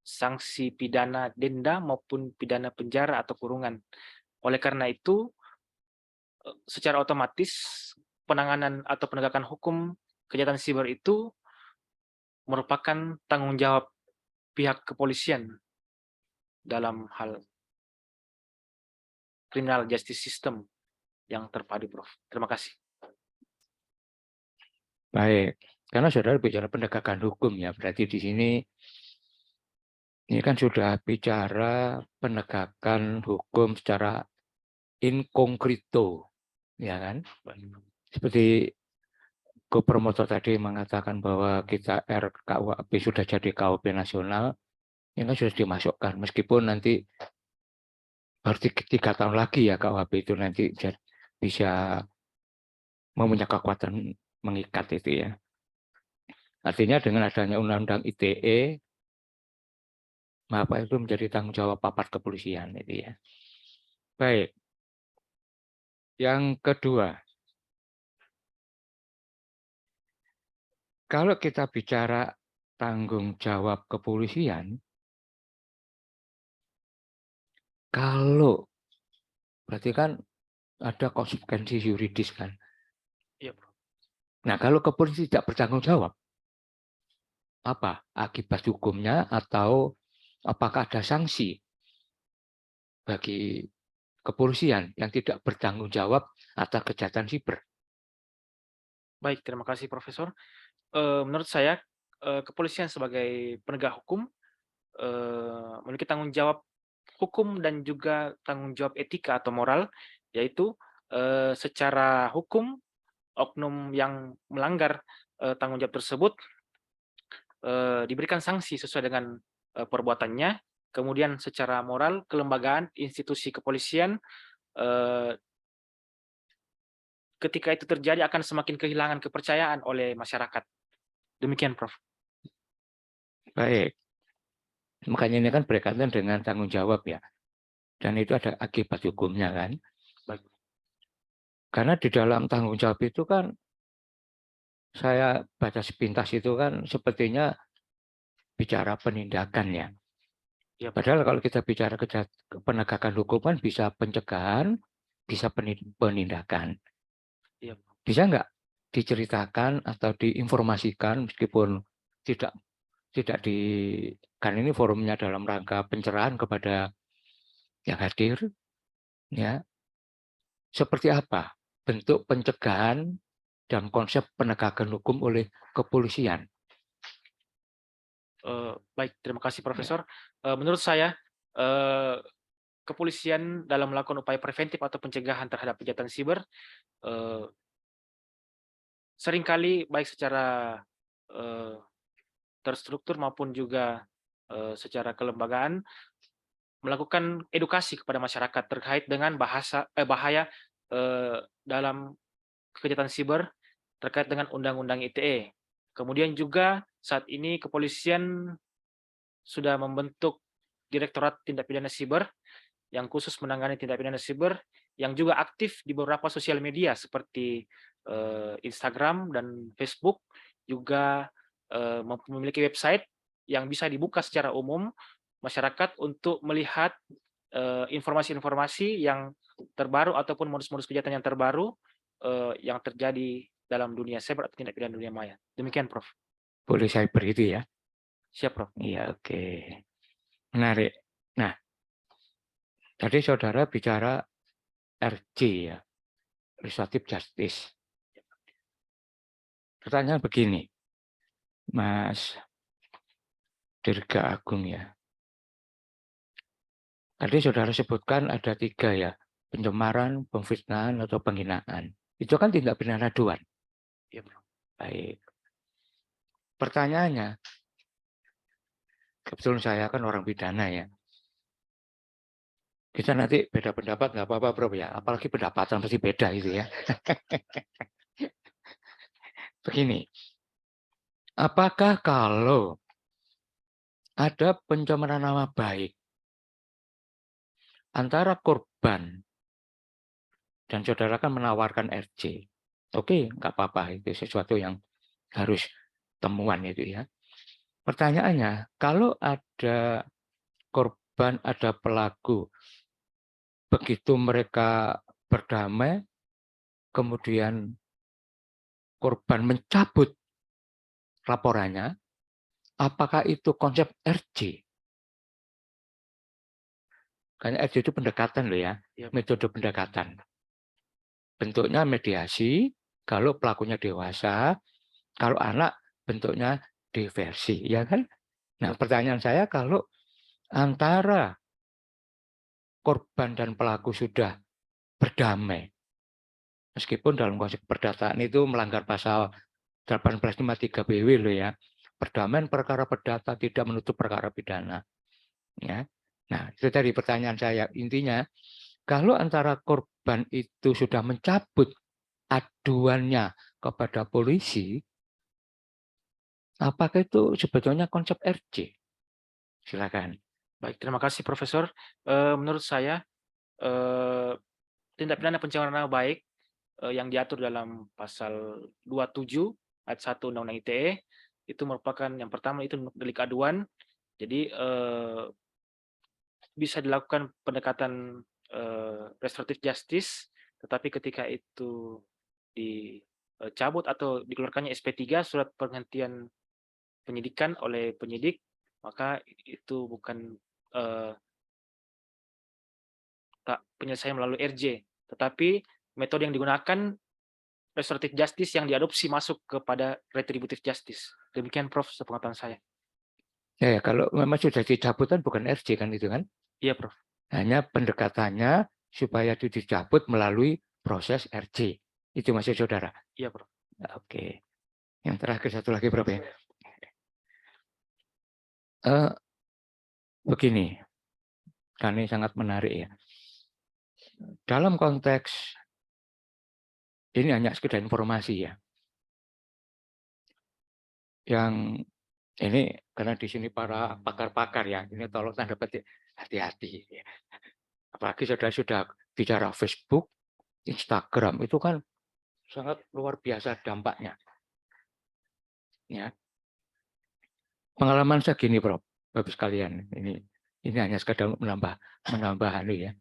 sanksi pidana denda maupun pidana penjara atau kurungan. Oleh karena itu, secara otomatis penanganan atau penegakan hukum kejahatan siber itu merupakan tanggung jawab pihak kepolisian dalam hal criminal justice system yang terpadu, Prof. Terima kasih. Baik, karena saudara bicara penegakan hukum ya, berarti di sini ini kan sudah bicara penegakan hukum secara in concreto, ya kan? Seperti Promotor tadi mengatakan bahwa kita RKUHP sudah jadi KUHP nasional, ini kan sudah dimasukkan, meskipun nanti baru 3 tahun lagi ya KUHP itu nanti bisa mempunyai kekuatan mengikat itu ya. Artinya dengan adanya Undang-Undang ITE, maka itu menjadi tanggung jawab aparat kepolisian itu ya. Baik. Yang kedua, kalau kita bicara tanggung jawab kepolisian, kalau berarti kan ada konsekuensi yuridis kan. Iya, Prof. Nah, kalau kepolisian tidak bertanggung jawab, apa akibat hukumnya atau apakah ada sanksi bagi kepolisian yang tidak bertanggung jawab atas kejahatan siber? Baik, terima kasih, Profesor. Menurut saya, kepolisian sebagai penegak hukum memiliki tanggung jawab hukum dan juga tanggung jawab etika atau moral, yaitu secara hukum oknum yang melanggar tanggung jawab tersebut diberikan sanksi sesuai dengan perbuatannya. Kemudian secara moral, kelembagaan institusi kepolisian ketika itu terjadi akan semakin kehilangan kepercayaan oleh masyarakat. Demikian, Prof. Baik. Makanya ini kan berkaitan dengan tanggung jawab ya. Dan itu ada akibat hukumnya kan. Baik. Karena di dalam tanggung jawab itu kan saya baca sepintas itu kan sepertinya bicara penindakan ya. Ya, Padahal kalau kita bicara penegakan hukum kan bisa pencegahan, bisa penindakan. Iya. Bisa nggak diceritakan atau diinformasikan meskipun tidak di kan ini forumnya dalam rangka pencerahan kepada yang hadir ya. Seperti apa bentuk pencegahan dan konsep penegakan hukum oleh kepolisian? Baik, terima kasih, Profesor. Menurut saya, kepolisian dalam melakukan upaya preventif atau pencegahan terhadap kejahatan siber seringkali baik secara terstruktur maupun juga secara kelembagaan melakukan edukasi kepada masyarakat terkait dengan bahaya dalam kejahatan siber terkait dengan Undang-Undang ITE. Kemudian juga saat ini kepolisian sudah membentuk Direktorat Tindak Pidana Siber yang khusus menangani tindak pidana siber, yang juga aktif di beberapa sosial media seperti Instagram dan Facebook, juga memiliki website yang bisa dibuka secara umum masyarakat untuk melihat informasi-informasi yang terbaru ataupun modus-modus kejahatan yang terbaru yang terjadi dalam dunia cyber atau tindak pidana dunia maya. Demikian, Prof. Boleh cyber itu ya? Siap, Prof. Iya, oke. Menarik. Nah, tadi saudara bicara RJ ya, Restoratif Justice. Pertanyaan begini, Mas Dirga Agung ya. Tadi saudara sebutkan ada 3 ya, pencemaran, pemfitnahan, atau penghinaan. Itu kan tindak pidana aduan. Iya, Prof. Baik. Pertanyaannya, kebetulan saya kan orang pidana ya. Kita nanti beda pendapat nggak apa-apa, Bro ya. Apalagi pendapatan pasti beda itu ya. Begini, apakah kalau ada pencemaran nama baik antara korban dan saudara kan menawarkan RJ, oke, nggak apa-apa, itu sesuatu yang harus temuan itu ya. Pertanyaannya, kalau ada korban, ada pelaku, begitu mereka berdamai, kemudian korban mencabut laporannya, apakah itu konsep RJ? Karena RJ itu pendekatan loh ya, metode pendekatan. Bentuknya mediasi, kalau pelakunya dewasa, kalau anak bentuknya diversi, ya kan? Nah, pertanyaan saya, kalau antara korban dan pelaku sudah berdamai, meskipun dalam konteks perdataan itu melanggar pasal 1853 BW loh ya, perdamaian perkara perdata tidak menutup perkara pidana. Ya. Nah, itu tadi pertanyaan saya. Intinya, kalau antara korban itu sudah mencabut aduannya kepada polisi, apakah itu sebetulnya konsep RJ? Silakan. Baik, terima kasih, Profesor. Menurut saya, tindak pidana pencemaran nama baik yang diatur dalam pasal 27 ayat 1 Undang-Undang ITE itu merupakan yang pertama itu delik aduan. Jadi bisa dilakukan pendekatan restoratif justice, tetapi ketika itu dicabut atau dikeluarkannya SP3 surat penghentian penyidikan oleh penyidik, maka itu bukan penyelesaian melalui RJ, tetapi metode yang digunakan restoratif justice yang diadopsi masuk kepada retributive justice. Demikian, Prof, sepengetahuan saya. Ya, kalau memang sudah dicabutan bukan RJ kan itu kan? Iya, Prof. Hanya pendekatannya supaya itu dicabut melalui proses RJ. Itu maksud saudara? Iya, Prof. Oke. Yang terakhir satu lagi, Prof ya. Begini, karena ini sangat menarik ya. Dalam konteks ini hanya sekedar informasi ya. Yang ini karena di sini para pakar-pakar ya, ini tolong tanda petik hati-hati. Ya. Apalagi sudah bicara Facebook, Instagram itu kan sangat luar biasa dampaknya. Ya. Pengalaman saya gini, Prof, Bapak sekalian. Ini hanya sekedar menambah ya.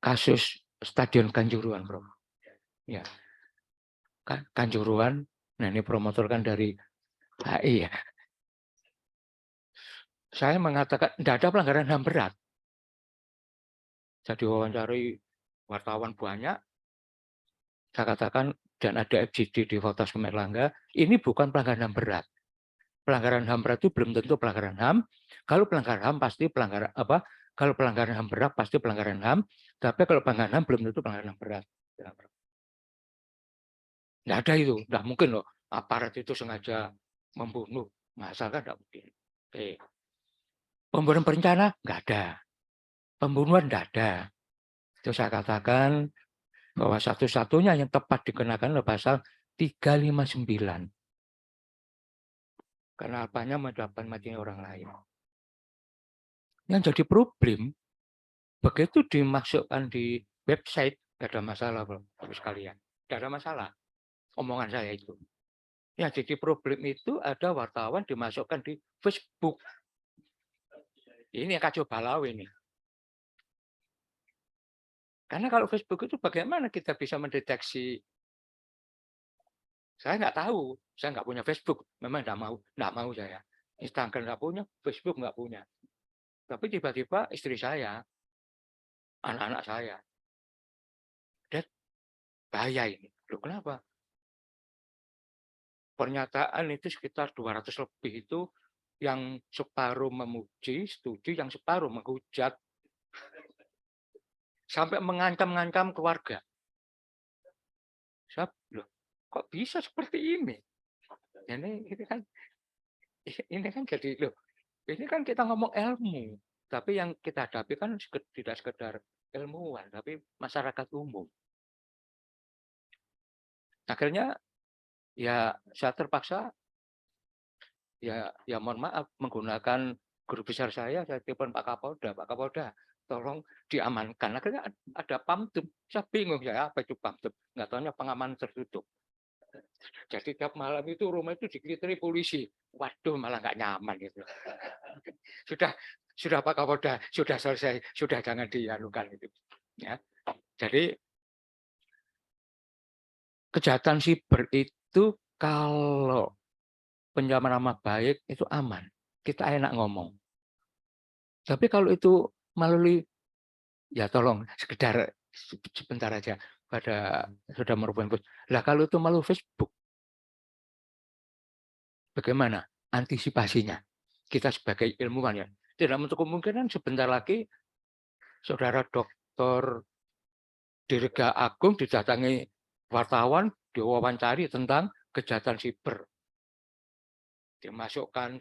Kasus Stadion Kanjuruhan, Prof. Ya. Kanjuruhan, nah ini promotor kan dari HI ya. Saya mengatakan tidak ada pelanggaran HAM berat. Saya diwawancari wartawan banyak. Saya katakan dan ada FGD di Fakultas Hukum Erlangga, ini bukan pelanggaran HAM berat. Pelanggaran HAM berat itu belum tentu pelanggaran HAM. Kalau pelanggaran HAM pasti pelanggaran apa? Kalau pelanggaran HAM berat pasti pelanggaran HAM. Tapi kalau pelanggaran HAM belum tentu pelanggaran HAM berat. Tidak ada itu, tidak mungkin loh. Aparat itu sengaja membunuh, masa kan tidak mungkin. Oke. Pembunuhan berencana nggak ada. Pembunuhan tidak ada. Itu saya katakan bahwa satu-satunya yang tepat dikenakan adalah pasal 359. karena apanya menyebabkan matinya orang lain. Yang jadi problem, begitu dimasukkan di website, tidak ada masalah, Bapak sekalian. Tidak ada masalah, omongan saya itu. Yang jadi problem itu ada wartawan dimasukkan di Facebook. Ini kacau balau ini. Karena kalau Facebook itu bagaimana kita bisa mendeteksi? Saya nggak tahu, saya nggak punya Facebook. Memang nggak mau saya. Instagram nggak punya, Facebook nggak punya. Tapi tiba-tiba istri saya, anak-anak saya, Dad, bahaya ini. Loh, kenapa? Pernyataan itu sekitar 200 lebih itu yang separuh memuji, setuju, yang separuh menghujat. Sampai mengancam-ngancam keluarga. Loh, kok bisa seperti ini? Ini kan jadi, loh, ini kan kita ngomong ilmu. Tapi yang kita hadapi kan tidak sekedar ilmuwan, tapi masyarakat umum. Akhirnya ya saya terpaksa ya mohon maaf menggunakan guru besar saya telepon Pak Kapolda, tolong diamankan. Akhirnya ada pamtub, saya bingung ya apa itu pamtub, nggak tahunya pengamanan tertutup. Jadi tiap malam itu rumah itu dikelilingi polisi. Waduh, malah nggak nyaman gitu. Sudah Pak Kapolda, sudah selesai, sudah jangan dianukan itu. Ya. Jadi kejahatan siber itu kalau pencemaran nama baik itu aman, kita enak ngomong. Tapi kalau itu melalui, ya tolong sekedar sebentar aja pada sudah merupakan. Lah kalau itu melalui Facebook, bagaimana antisipasinya? Kita sebagai ilmuwan ya, tidak menutup kemungkinan sebentar lagi saudara Dr. Dirga Agung didatangi wartawan, diwawancari tentang kejahatan siber. Dimasukkan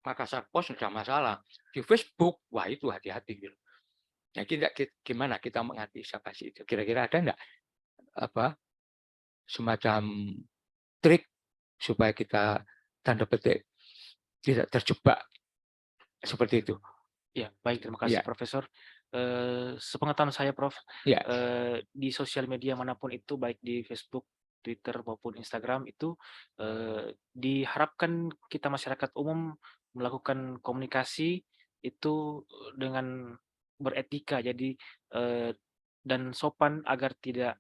Makassar Post sudah masalah. Di Facebook, wah itu hati-hati. Nah, gimana kita mengantisipasi itu? Kira-kira ada enggak semacam trik supaya kita tanda petik tidak terjebak seperti itu? Ya, baik, terima kasih Ya. Profesor. Sepengetahuan saya, Prof, Ya. di sosial media manapun itu, baik di Facebook, Twitter maupun Instagram itu diharapkan kita masyarakat umum melakukan komunikasi itu dengan beretika, jadi dan sopan agar tidak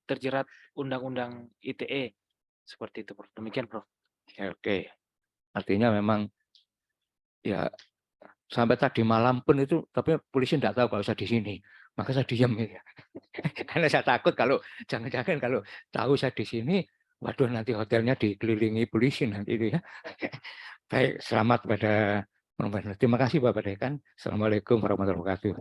terjerat undang-undang ITE seperti itu, Prof. Demikian, Prof. Oke. Artinya memang ya sampai tadi malam pun itu, tapi polisi tidak tahu kalau saya di sini, maka saya diam ya. Karena saya takut kalau jangan-jangan kalau tahu saya di sini, waduh nanti hotelnya dikelilingi polisi nanti itu ya. Baik, selamat pada terima kasih Bapak Dekan. Assalamualaikum warahmatullahi wabarakatuh.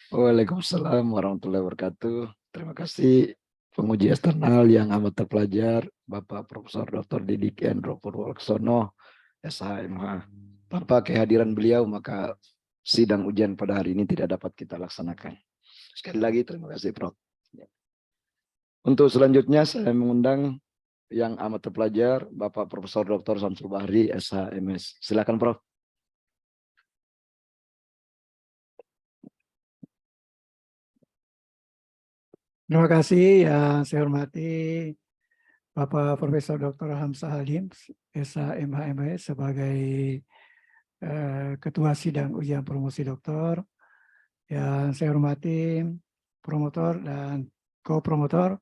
Waalaikumsalam warahmatullahi wabarakatuh. Terima kasih penguji eksternal yang amat terpelajar, Bapak Profesor Dr. Didik Endro Purwolaksono, SHMH. Tanpa kehadiran beliau, maka sidang ujian pada hari ini tidak dapat kita laksanakan. Sekali lagi terima kasih, Prof. Untuk selanjutnya saya mengundang yang amat terpelajar, Bapak Profesor Dr. Samsul Bahri, SHMS. Silakan, Prof. Terima kasih yang saya hormati Bapak Profesor Dr. Hamzah Halim, SHMHMS sebagai Ketua Sidang Ujian Promosi Doktor. Yang saya hormati promotor dan co-promotor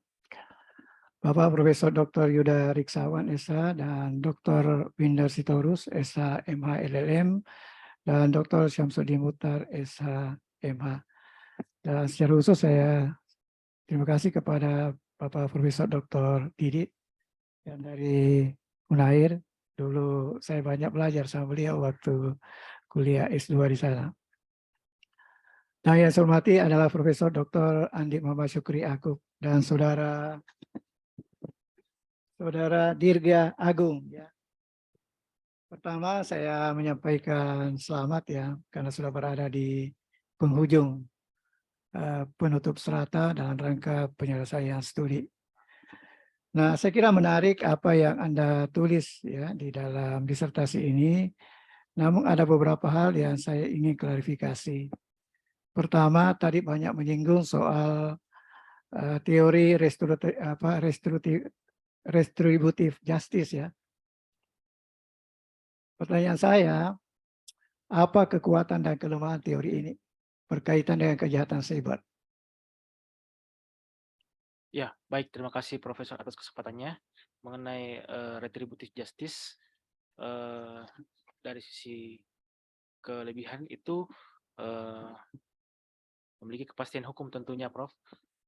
Bapak Profesor Dr. Yuda Riksawan, SH, dan Dr. Windar Sitorus, SH MH LLM, dan Dr. Syamsuddin Mutar, SH MH. Dan secara khusus saya terima kasih kepada Bapak Profesor Dr. Didik yang dari Unair. Dulu saya banyak belajar sama beliau waktu kuliah S2 di sana. Dan yang saya hormati adalah Profesor Dr. Andi Muhammad Syukri Akub dan Saudara Dirga Agung. Ya. Pertama saya menyampaikan selamat ya karena sudah berada di penghujung penutup serata dalam rangka penyelesaian studi. Nah, saya kira menarik apa yang Anda tulis ya di dalam disertasi ini. Namun ada beberapa hal yang saya ingin klarifikasi. Pertama, tadi banyak menyinggung soal teori retributive justice ya. Pertanyaan saya, apa kekuatan dan kelemahan teori ini berkaitan dengan kejahatan cyber? Ya, baik. Terima kasih Profesor atas kesempatannya mengenai retributive justice. Dari sisi kelebihan itu memiliki kepastian hukum tentunya, Prof.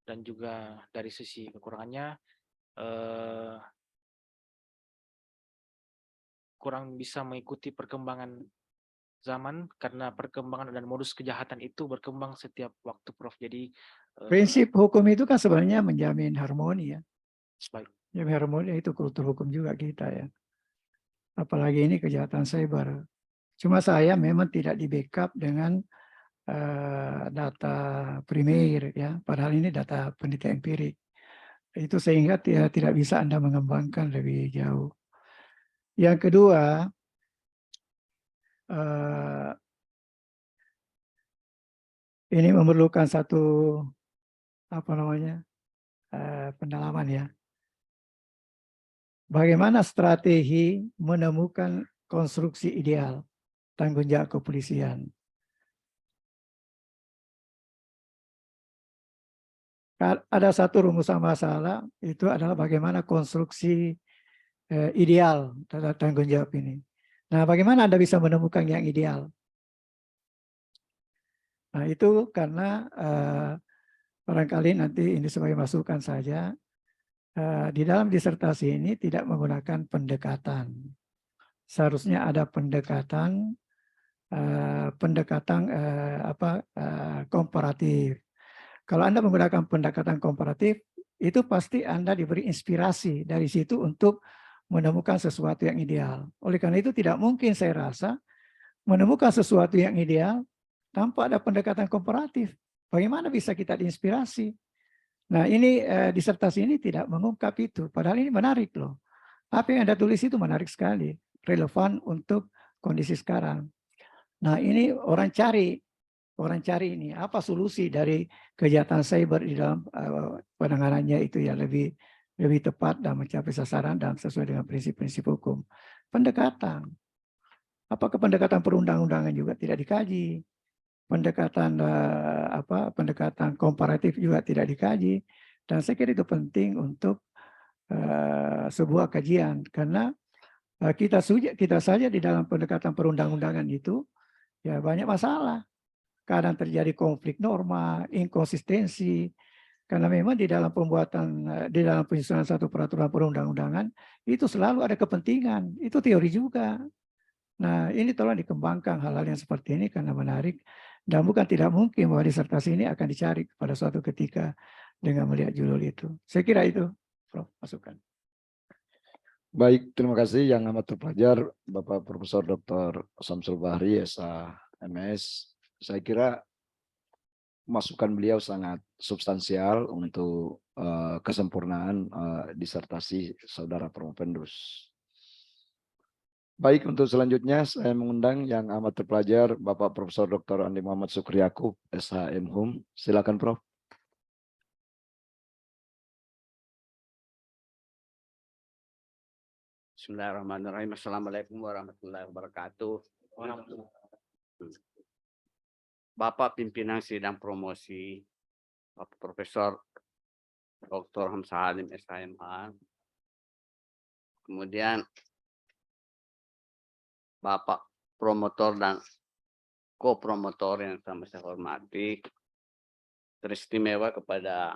Dan juga dari sisi kekurangannya kurang bisa mengikuti perkembangan zaman karena perkembangan dan modus kejahatan itu berkembang setiap waktu, Prof. Jadi Prinsip hukum itu kan sebenarnya menjamin harmoni ya. baik. Menjamin harmoni itu kultur hukum juga kita ya. Apalagi ini kejahatan cyber. Cuma saya memang tidak di backup dengan data primer ya. Padahal ini data penelitian empirik. Itu sehingga tidak bisa Anda mengembangkan lebih jauh. Yang kedua, ini memerlukan satu pendalaman ya. Bagaimana strategi menemukan konstruksi ideal tanggung jawab kepolisian? Ada satu rumusan masalah, itu adalah bagaimana konstruksi ideal tanggung jawab ini. Nah, bagaimana Anda bisa menemukan yang ideal? Nah, itu karena barangkali nanti ini sebagai masukan saja, di dalam disertasi ini tidak menggunakan pendekatan. Seharusnya ada pendekatan komparatif. Kalau Anda menggunakan pendekatan komparatif, itu pasti Anda diberi inspirasi dari situ untuk menemukan sesuatu yang ideal. Oleh karena itu tidak mungkin saya rasa menemukan sesuatu yang ideal tanpa ada pendekatan komparatif. Bagaimana bisa kita diinspirasi? Nah, ini disertasi ini tidak mengungkap itu. Padahal ini menarik loh. Apa yang Anda tulis itu menarik sekali. Relevan untuk kondisi sekarang. Nah, ini orang cari ini apa solusi dari kejahatan cyber di dalam penanganannya itu ya lebih tepat dan mencapai sasaran dan sesuai dengan prinsip-prinsip hukum. Pendekatan. Apakah pendekatan perundang-undangan juga tidak dikaji? Pendekatan pendekatan komparatif juga tidak dikaji. Dan saya kira itu penting untuk sebuah kajian karena kita saja di dalam pendekatan perundang-undangan itu ya banyak masalah. Kadang terjadi konflik norma, inkonsistensi, karena memang di dalam di dalam penyusunan satu peraturan perundang-undangan itu selalu ada kepentingan, itu teori juga. Nah, ini tolong dikembangkan hal-hal yang seperti ini karena menarik dan bukan tidak mungkin bahwa disertasi ini akan dicari pada suatu ketika dengan melihat judul itu. Saya kira itu, Prof, masukan. Baik, terima kasih yang amat terpelajar Bapak Profesor Dr. Samsul Bahri, SA MS. Saya kira masukan beliau sangat substansial untuk kesempurnaan disertasi Saudara Promopendus. Baik, untuk selanjutnya saya mengundang yang amat terpelajar Bapak Profesor Dr. Andi Muhammad Sukri Yakub, SH MHum. Silakan, Prof. Bismillahirrahmanirrahim. Assalamualaikum warahmatullahi wabarakatuh. Bapak pimpinan sidang promosi, Bapak Profesor Dr. Hamzah Halim SHMH, kemudian Bapak promotor dan ko-promotor yang sama saya hormati, teristimewa kepada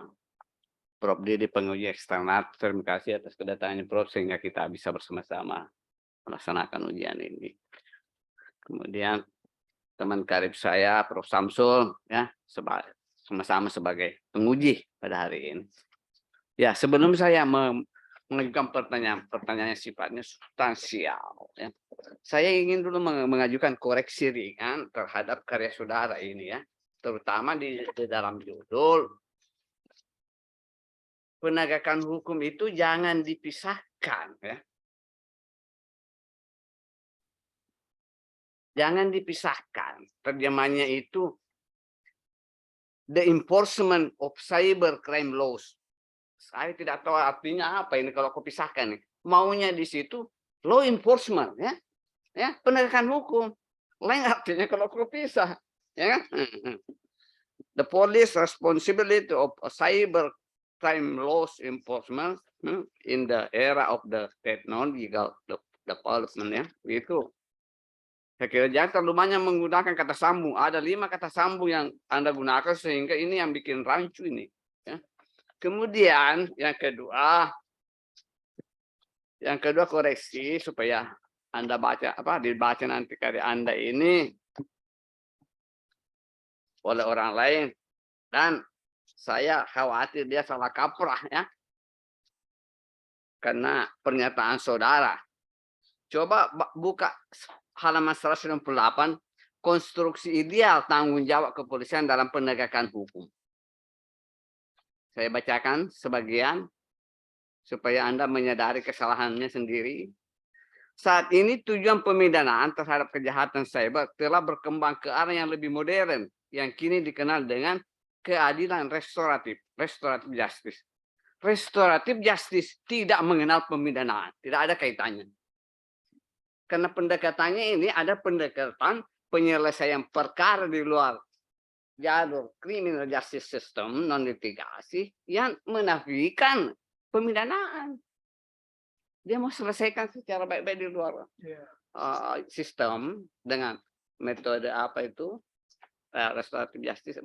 Prof. Didi penguji eksternal. Terima kasih atas kedatangannya Prof. sehingga kita bisa bersama-sama melaksanakan ujian ini. Kemudian teman karib saya Prof. Samsul ya sama-sama sebagai penguji pada hari ini. Ya, sebelum saya mengajukan pertanyaan yang sifatnya substansial ya. Saya ingin dulu mengajukan koreksi ringan terhadap karya saudara ini ya, terutama di dalam judul penegakan hukum itu jangan dipisahkan, ya. Jangan dipisahkan. Terjemahnya itu the enforcement of cyber crime laws. Saya tidak tahu artinya apa ini kalau aku pisahkan nih. Maunya di situ law enforcement, ya. Ya, penegakan hukum. Lain artinya kalau aku pisah, ya kan? The police responsibility of cyber crime laws enforcement in the era of the technological development, ya. Itu. Saya kira jangan terlalu banyak menggunakan kata sambung. Ada 5 kata sambung yang Anda gunakan sehingga ini yang bikin rancu ini. Ya. Kemudian yang kedua koreksi supaya Anda baca dibaca nanti karya Anda ini oleh orang lain, dan saya khawatir dia salah kaprah, ya. Karena pernyataan saudara. Coba buka halaman 168, konstruksi ideal tanggung jawab kepolisian dalam penegakan hukum. Saya bacakan sebagian supaya Anda menyadari kesalahannya sendiri. Saat ini tujuan pemidanaan terhadap kejahatan cyber telah berkembang ke arah yang lebih modern, yang kini dikenal dengan keadilan restoratif justice. Restoratif justice tidak mengenal pemidanaan, tidak ada kaitannya. Karena pendekatannya ini ada pendekatan penyelesaian perkara di luar jalur criminal justice system, non litigasi, yang menafikan pemidanaan. Dia mau selesaikan secara baik-baik di luar sistem dengan metode apa itu restoratif justice,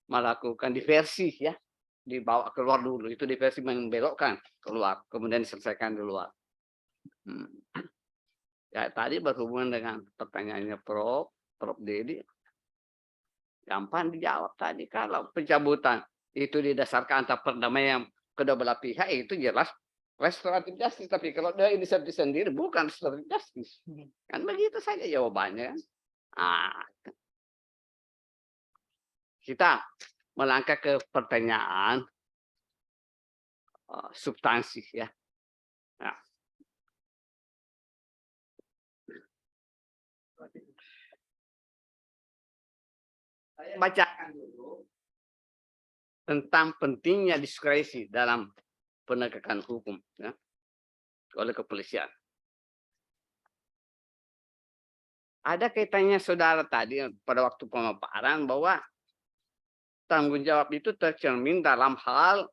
melakukan diversi, ya, dibawa keluar dulu, itu diversi membelokkan keluar, kemudian diselesaikan di luar. Ya, tadi berhubungan dengan pertanyaannya Prof. Dedi, gampang dijawab tadi. Kalau pencabutan itu didasarkan atas perdamaian kedua belah pihak, itu jelas restoratif justice. Tapi kalau dia inisiatif sendiri, bukan restoratif justice. Kan begitu saja jawabannya. Kita melangkah ke pertanyaan substansi, ya. Nah. Saya bacakan dulu tentang pentingnya diskresi dalam penegakan hukum, ya, oleh kepolisian. Ada kaitannya saudara tadi pada waktu pemaparan bahwa tanggung jawab itu tercermin dalam hal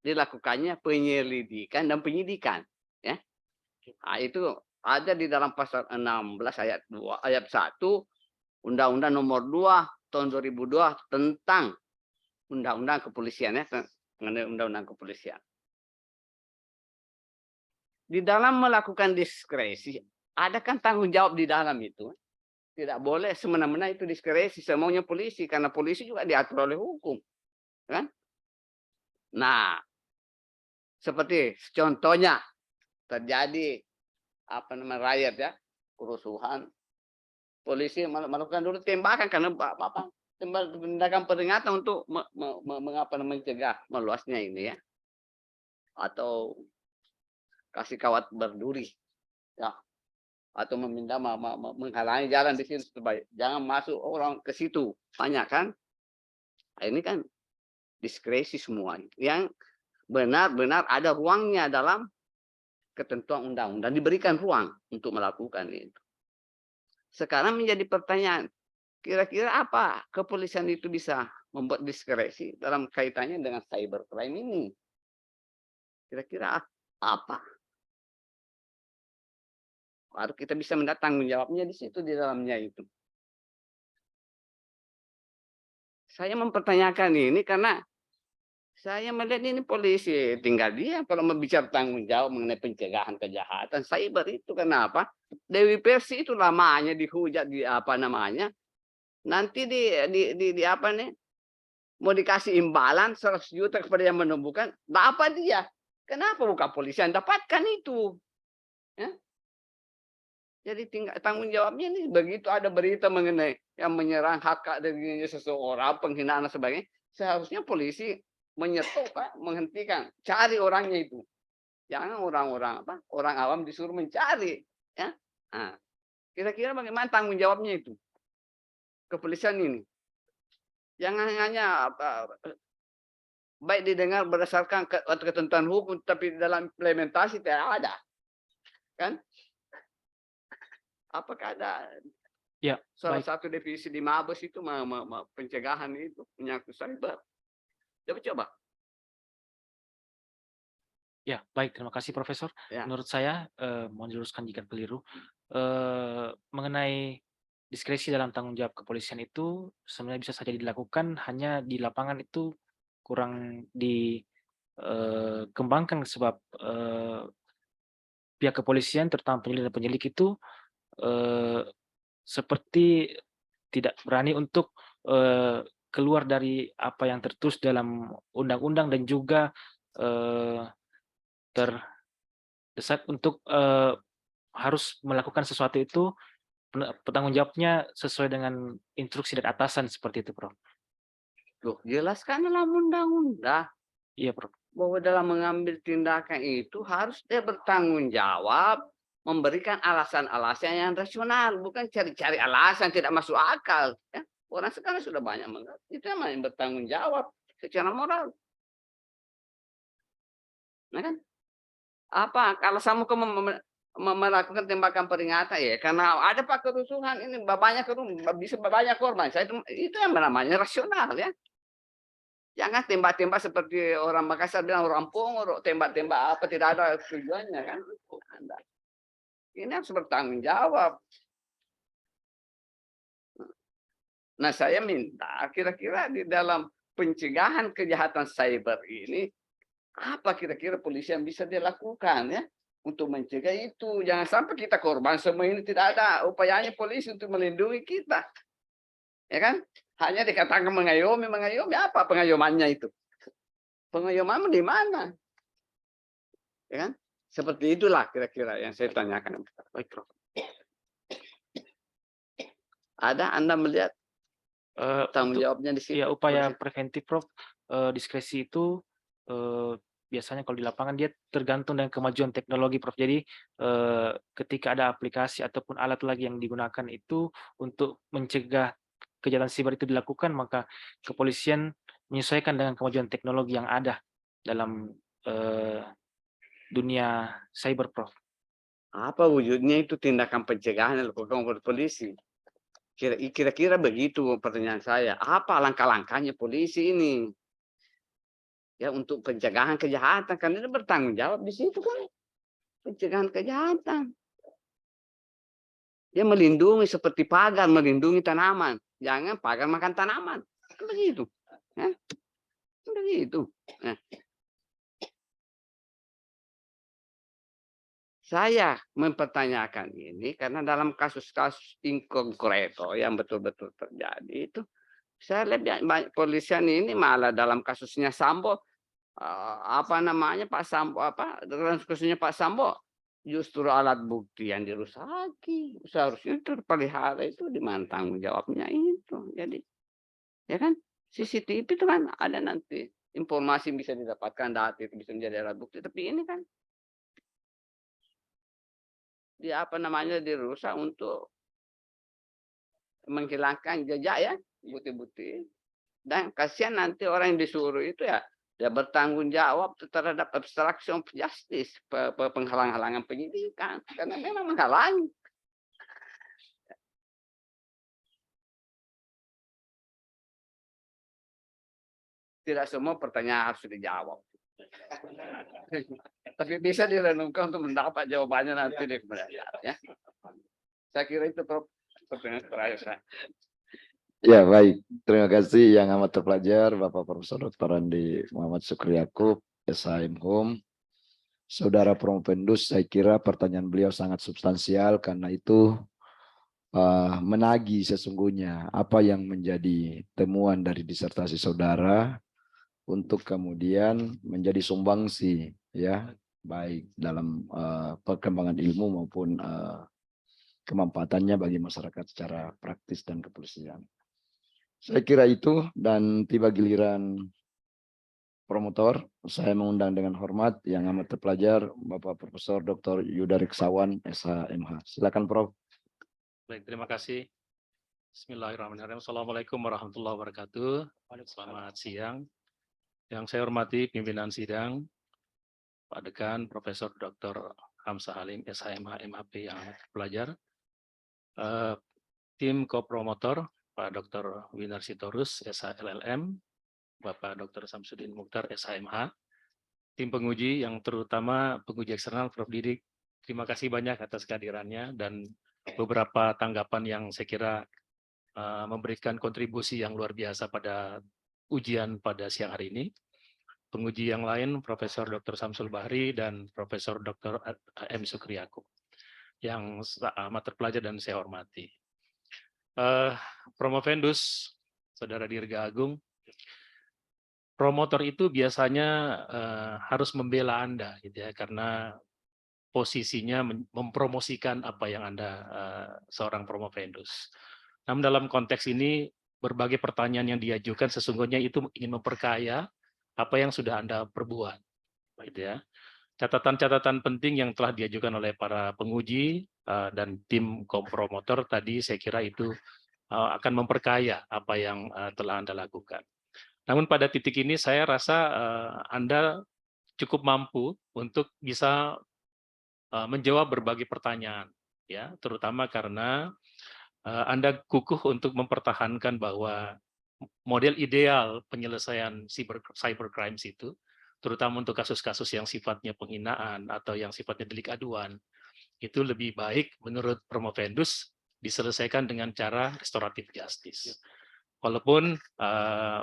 dilakukannya penyelidikan dan penyidikan, ya. Nah, itu ada di dalam pasal 16 ayat 1 Undang-Undang Nomor 2 Tahun 2002 tentang Undang-Undang Kepolisian, ya, mengenai Undang-Undang Kepolisian. Di dalam melakukan diskresi, ada kan tanggung jawab di dalam itu. Tidak boleh semena-mena itu diskresi semaunya polisi, karena polisi juga diatur oleh hukum, kan? Nah, seperti contohnya terjadi riot, ya, kerusuhan. Polisi melakukan dulu tembakan karena tindakan peringatan untuk mencegah meluasnya ini, ya, atau kasih kawat berduri, ya, atau meminta menghalangi jalan di situ supaya jangan masuk orang ke situ, banyak kan. Nah, ini kan diskresi semua yang benar-benar ada ruangnya dalam ketentuan undang-undang, diberikan ruang untuk melakukan itu. Sekarang menjadi pertanyaan, kira-kira apa kepolisian itu bisa membuat diskresi dalam kaitannya dengan cybercrime ini? Kira-kira apa? Baru kita bisa mendatang menjawabnya di situ, di dalamnya itu. Saya mempertanyakan ini karena saya melihat ini polisi, tinggal dia kalau membicara tanggung jawab mengenai pencegahan kejahatan cyber itu. Kenapa? Dewi Persi itu lamanya dihujat di nanti mau dikasih imbalan 100 juta kepada yang menemukan, dapat dia. Kenapa bukan polisi yang dapatkan itu? Ya? Jadi tanggung jawabnya ini, begitu ada berita mengenai yang menyerang hak dari seseorang, penghinaan dan sebagainya, seharusnya polisi menyetop, menghentikan, cari orangnya itu. Jangan orang-orang orang awam disuruh mencari, ya. Nah, kira-kira bagaimana tanggung jawabnya itu kepolisian ini? Jangan hanya baik didengar berdasarkan ketentuan hukum, tapi dalam implementasi tidak ada, kan? Apakah ada Ya, salah baik. satu definisi di Mabes itu pencegahan itu menyangkut cyber? Coba. Ya, baik. Terima kasih, Profesor. Ya. Menurut saya, mohon diluruskan jika keliru, mengenai diskresi dalam tanggung jawab kepolisian itu sebenarnya bisa saja dilakukan, hanya di lapangan itu kurang dikembangkan sebab pihak kepolisian, terutama penyelidik dan penyidik itu seperti tidak berani untuk keluar dari apa yang tertulis dalam undang-undang dan juga terdesak untuk harus melakukan sesuatu itu petanggung jawabnya sesuai dengan instruksi dari atasan seperti itu, Prof. Loh, jelaskan dalam undang-undang Iya, Prof. bahwa dalam mengambil tindakan itu harus dia bertanggung jawab, memberikan alasan-alasan yang rasional, bukan cari-cari alasan tidak masuk akal. Ya. Orang sekarang sudah banyak mengerti, itu yang bertanggung jawab secara moral. Nah kan, apa kalau Samuka melakukan tembakan peringatan ya karena ada pak kerusuhan ini bisa banyak korban, itu yang namanya rasional ya. Jangan tembak-tembak seperti orang Makassar bilang orang pungur, tembak-tembak apa tidak ada tujuannya kan. Ini harus bertanggung jawab. Nah, saya minta kira-kira di dalam pencegahan kejahatan cyber ini apa kira-kira polisi yang bisa dilakukan ya untuk mencegah itu. Jangan sampai kita korban semua ini, tidak ada upayanya polisi untuk melindungi kita. Ya kan? Hanya dikatakan mengayomi apa pengayomannya itu? Pengayoman di mana? Ya kan? Seperti itulah kira-kira yang saya tanyakan. Baik, Prof. Ada Anda melihat tanggung jawabnya di sini? Ya, upaya preventif, Prof. Diskresi itu biasanya kalau di lapangan dia tergantung dengan kemajuan teknologi, Prof. Jadi ketika ada aplikasi ataupun alat lagi yang digunakan itu untuk mencegah kejahatan siber itu dilakukan, maka kepolisian menyesuaikan dengan kemajuan teknologi yang ada dalam dunia cyber, Prof. Apa wujudnya itu tindakan pencegahan yang dilakukan oleh polisi? Kira-kira begitu pertanyaan saya. Apa langkah-langkahnya polisi ini? Ya untuk pencegahan kejahatan, kan ini bertanggung jawab di situ kan. Pencegahan kejahatan. Dia melindungi seperti pagar, melindungi tanaman. Jangan pagar makan tanaman. Begitu. Ya? Begitu. Nah. Saya mempertanyakan ini karena dalam kasus-kasus inkonkreto yang betul-betul terjadi itu, saya lihat banyak polisian ini malah dalam kasusnya Sambo, Pak Sambo, dalam kasusnya Pak Sambo, justru alat bukti yang dirusaki. Seharusnya terpelihara itu di mana tanggung jawabnya itu. Jadi, ya kan, CCTV itu kan ada nanti informasi bisa didapatkan, data itu bisa menjadi alat bukti. Tapi ini kan dirusak untuk menghilangkan jejak ya, bukti-bukti. Dan kasihan nanti orang yang disuruh itu ya dia bertanggung jawab terhadap obstruction of justice, penghalang-halangan penyidikan karena memang menghalangi. Tidak semua pertanyaan harus dijawab. Tapi bisa direnungkan untuk mendapat jawabannya nanti di kemudian ya. Saya kira itu pertanyaan terakhir saya. Ya baik, terima kasih yang amat terpelajar Bapak Profesor Dr. Andi Muhammad Sukri Yakub, SHM. Saudara Promopendus, saya kira pertanyaan beliau sangat substansial karena itu menagih sesungguhnya apa yang menjadi temuan dari disertasi saudara untuk kemudian menjadi sumbangsi ya baik dalam perkembangan ilmu maupun kemanfaatannya bagi masyarakat secara praktis dan kepolisian. Saya kira itu, dan tiba giliran promotor, saya mengundang dengan hormat yang amat terpelajar Bapak Profesor Dr. Yuda Riksawan, SHMH. Silakan Prof. Baik, terima kasih. Bismillahirrahmanirrahim. Assalamualaikum warahmatullahi wabarakatuh. Selamat siang. Yang saya hormati pimpinan sidang, Pak Dekan, Profesor Dr. Hamzah Halim, SHMH, MHP yang amat terpelajar. Tim kopromotor, Pak Dr. Winar Sitorus, SHLLM, Bapak Dr. Samsudin Mukhtar, SHMH. Tim penguji yang terutama penguji eksternal Prof. Didik, terima kasih banyak atas kehadirannya dan beberapa tanggapan yang saya kira memberikan kontribusi yang luar biasa pada ujian pada siang hari ini. Penguji yang lain, Profesor Dr. Samsul Bahri dan Profesor Dr. M. Sukriyaku, yang amat terpelajar dan saya hormati. Promovendus, Saudara Dirga Agung, promotor itu biasanya harus membela Anda, gitu ya, karena posisinya mempromosikan apa yang Anda seorang promovendus. Namun dalam konteks ini, berbagai pertanyaan yang diajukan sesungguhnya itu ingin memperkaya apa yang sudah Anda perbuat, gitu ya. Catatan-catatan penting yang telah diajukan oleh para penguji dan tim kompromotor tadi saya kira itu akan memperkaya apa yang telah Anda lakukan. Namun pada titik ini saya rasa Anda cukup mampu untuk bisa menjawab berbagai pertanyaan, ya, terutama karena Anda kukuh untuk mempertahankan bahwa model ideal penyelesaian cybercrimes itu, terutama untuk kasus-kasus yang sifatnya penghinaan atau yang sifatnya delik aduan, itu lebih baik menurut Promovendus diselesaikan dengan cara restoratif justice. Walaupun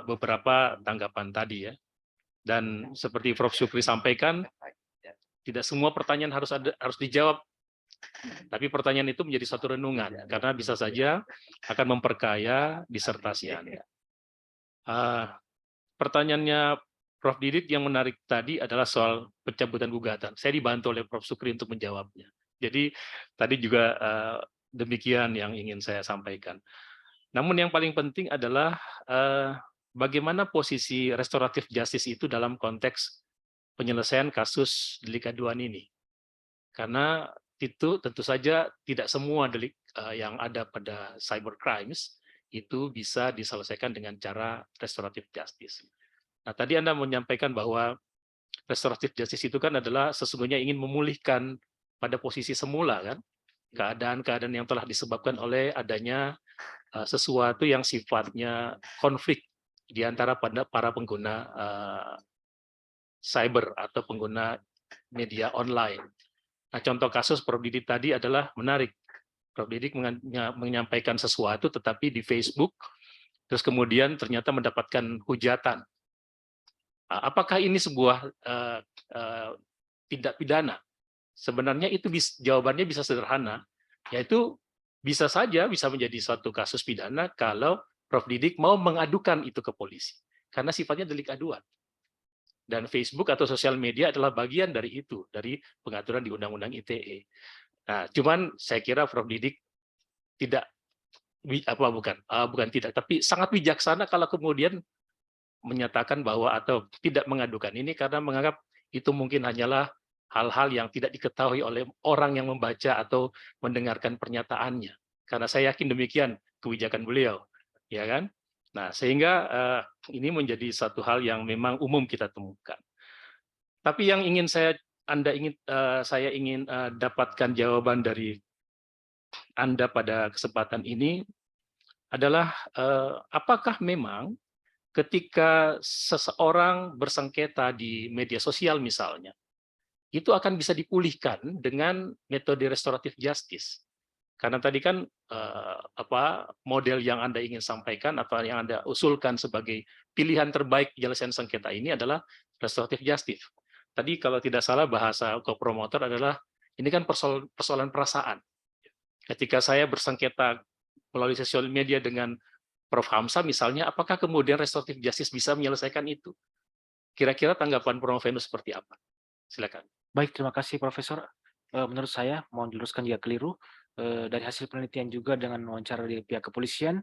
beberapa tanggapan tadi ya, dan seperti Prof. Syukri sampaikan, tidak semua pertanyaan harus dijawab. Tapi pertanyaan itu menjadi satu renungan, karena bisa saja akan memperkaya disertasi Anda. Pertanyaannya Prof. Didit yang menarik tadi adalah soal pencabutan gugatan. Saya dibantu oleh Prof. Sukri untuk menjawabnya. Jadi tadi juga demikian yang ingin saya sampaikan. Namun yang paling penting adalah bagaimana posisi restoratif justice itu dalam konteks penyelesaian kasus delik aduan ini. Karena itu tentu saja tidak semua delik yang ada pada cybercrimes itu bisa diselesaikan dengan cara restoratif justice. Nah, tadi Anda menyampaikan bahwa restoratif justice itu kan adalah sesungguhnya ingin memulihkan pada posisi semula kan, keadaan-keadaan yang telah disebabkan oleh adanya sesuatu yang sifatnya konflik di antara para pengguna cyber atau pengguna media online. Nah, contoh kasus Prof. Didik tadi adalah menarik. Prof. Didik menyampaikan sesuatu tetapi di Facebook, terus kemudian ternyata mendapatkan hujatan. Apakah ini sebuah tindak pidana? Sebenarnya itu jawabannya bisa sederhana, yaitu bisa saja bisa menjadi suatu kasus pidana kalau Prof. Didik mau mengadukan itu ke polisi, karena sifatnya delik aduan. Dan Facebook atau sosial media adalah bagian dari itu, dari pengaturan di Undang-Undang ITE. Nah, cuman saya kira Prof. Didik tidak bukan tidak, tapi sangat bijaksana kalau kemudian menyatakan bahwa atau tidak mengadukan ini karena menganggap itu mungkin hanyalah hal-hal yang tidak diketahui oleh orang yang membaca atau mendengarkan pernyataannya. Karena saya yakin demikian kebijakan beliau, ya kan? Nah, sehingga ini menjadi satu hal yang memang umum kita temukan. Tapi yang ingin saya ingin dapatkan jawaban dari Anda pada kesempatan ini adalah apakah memang ketika seseorang bersengketa di media sosial misalnya, itu akan bisa dipulihkan dengan metode restoratif justice. Karena tadi kan model yang Anda ingin sampaikan atau yang Anda usulkan sebagai pilihan terbaik penyelesaian sengketa ini adalah restoratif justice. Tadi kalau tidak salah bahasa kopromotor adalah ini kan persoalan perasaan. Ketika saya bersengketa melalui sosial media dengan Prof. Hamzah misalnya, apakah kemudian restoratif justice bisa menyelesaikan itu? Kira-kira tanggapan Prof. Venus seperti apa? Silakan. Baik, terima kasih Profesor. Menurut saya, mohon diluruskan jika keliru, dari hasil penelitian juga dengan wawancara dari pihak kepolisian,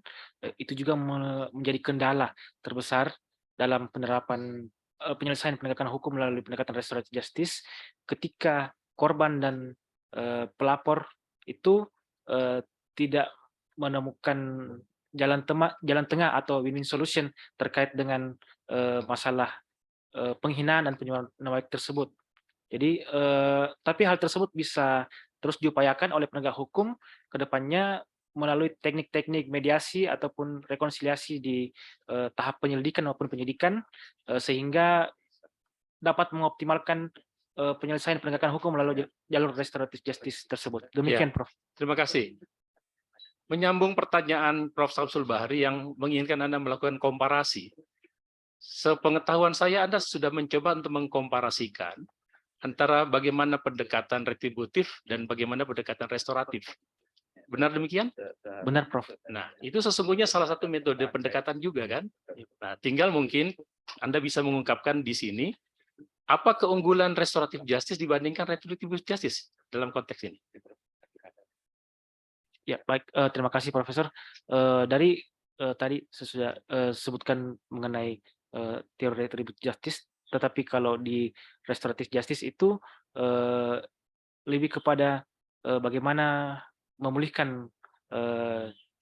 itu juga menjadi kendala terbesar dalam penerapan penyelesaian penegakan hukum melalui pendekatan restoratif justice ketika korban dan pelapor itu tidak menemukan jalan tengah atau win-win solution terkait dengan masalah penghinaan dan penyuapan nama baik tersebut. Jadi, tapi hal tersebut bisa terus diupayakan oleh penegak hukum ke depannya melalui teknik-teknik mediasi ataupun rekonsiliasi di tahap penyelidikan maupun penyidikan, sehingga dapat mengoptimalkan penyelesaian penegakan hukum melalui jalur restoratif justice tersebut. Demikian, Prof. Terima kasih. Menyambung pertanyaan Prof. Samsul Bahri yang menginginkan Anda melakukan komparasi. Sepengetahuan saya, Anda sudah mencoba untuk mengkomparasikan antara bagaimana pendekatan retributif dan bagaimana pendekatan restoratif. Benar demikian? Benar, Prof. Nah, itu sesungguhnya salah satu metode pendekatan juga kan? Nah, tinggal mungkin Anda bisa mengungkapkan di sini apa keunggulan restoratif justice dibandingkan retributive justice dalam konteks ini. Ya, baik. Terima kasih, Profesor. Dari tadi saya sudah sebutkan mengenai teori retributive justice, tetapi kalau di restoratif justice itu lebih kepada bagaimana memulihkan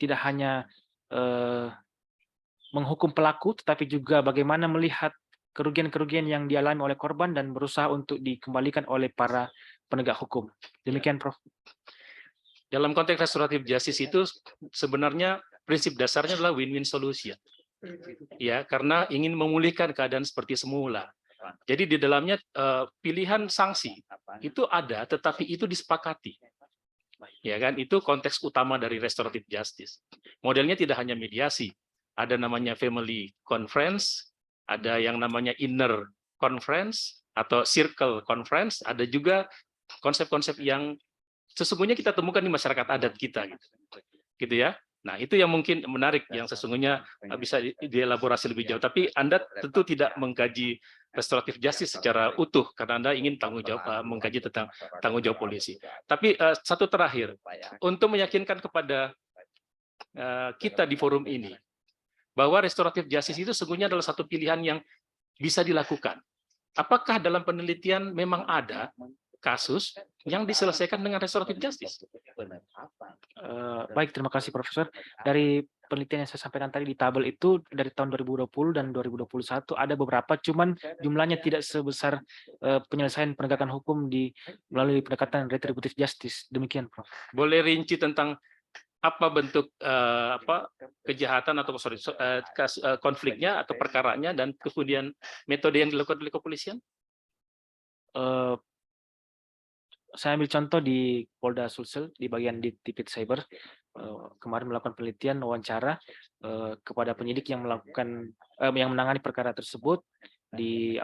tidak hanya menghukum pelaku, tetapi juga bagaimana melihat kerugian-kerugian yang dialami oleh korban dan berusaha untuk dikembalikan oleh para penegak hukum. Demikian, Prof. Dalam konteks restoratif justice itu sebenarnya prinsip dasarnya adalah win-win solution. Ya, karena ingin memulihkan keadaan seperti semula. Jadi di dalamnya pilihan sanksi itu ada, tetapi itu disepakati. Ya kan, itu konteks utama dari restoratif justice. Modelnya tidak hanya mediasi, ada namanya family conference, ada yang namanya inner conference atau circle conference, ada juga konsep-konsep yang sesungguhnya kita temukan di masyarakat adat kita, gitu ya. Nah, itu yang mungkin menarik, yang sesungguhnya bisa dielaborasi lebih jauh. Tapi Anda tentu tidak mengkaji restoratif justice secara utuh, karena Anda ingin mengkaji tentang tanggung jawab polisi. Tapi satu terakhir, untuk meyakinkan kepada kita di forum ini, bahwa restoratif justice itu sesungguhnya adalah satu pilihan yang bisa dilakukan. Apakah dalam penelitian memang ada kasus yang diselesaikan dengan restoratif justice? Baik, terima kasih, Profesor. Dari penelitian yang saya sampaikan tadi di tabel itu dari tahun 2020 dan 2021 ada beberapa, cuman jumlahnya tidak sebesar penyelesaian penegakan hukum melalui pendekatan retributive justice. Demikian, Prof. Boleh rinci tentang apa bentuk kejahatan atau konfliknya atau perkaranya dan kemudian metode yang dilakukan oleh kepolisian? Saya ambil contoh di Polda Sulsel di bagian di Tipit Cyber, kemarin melakukan penelitian wawancara kepada penyidik yang menangani perkara tersebut di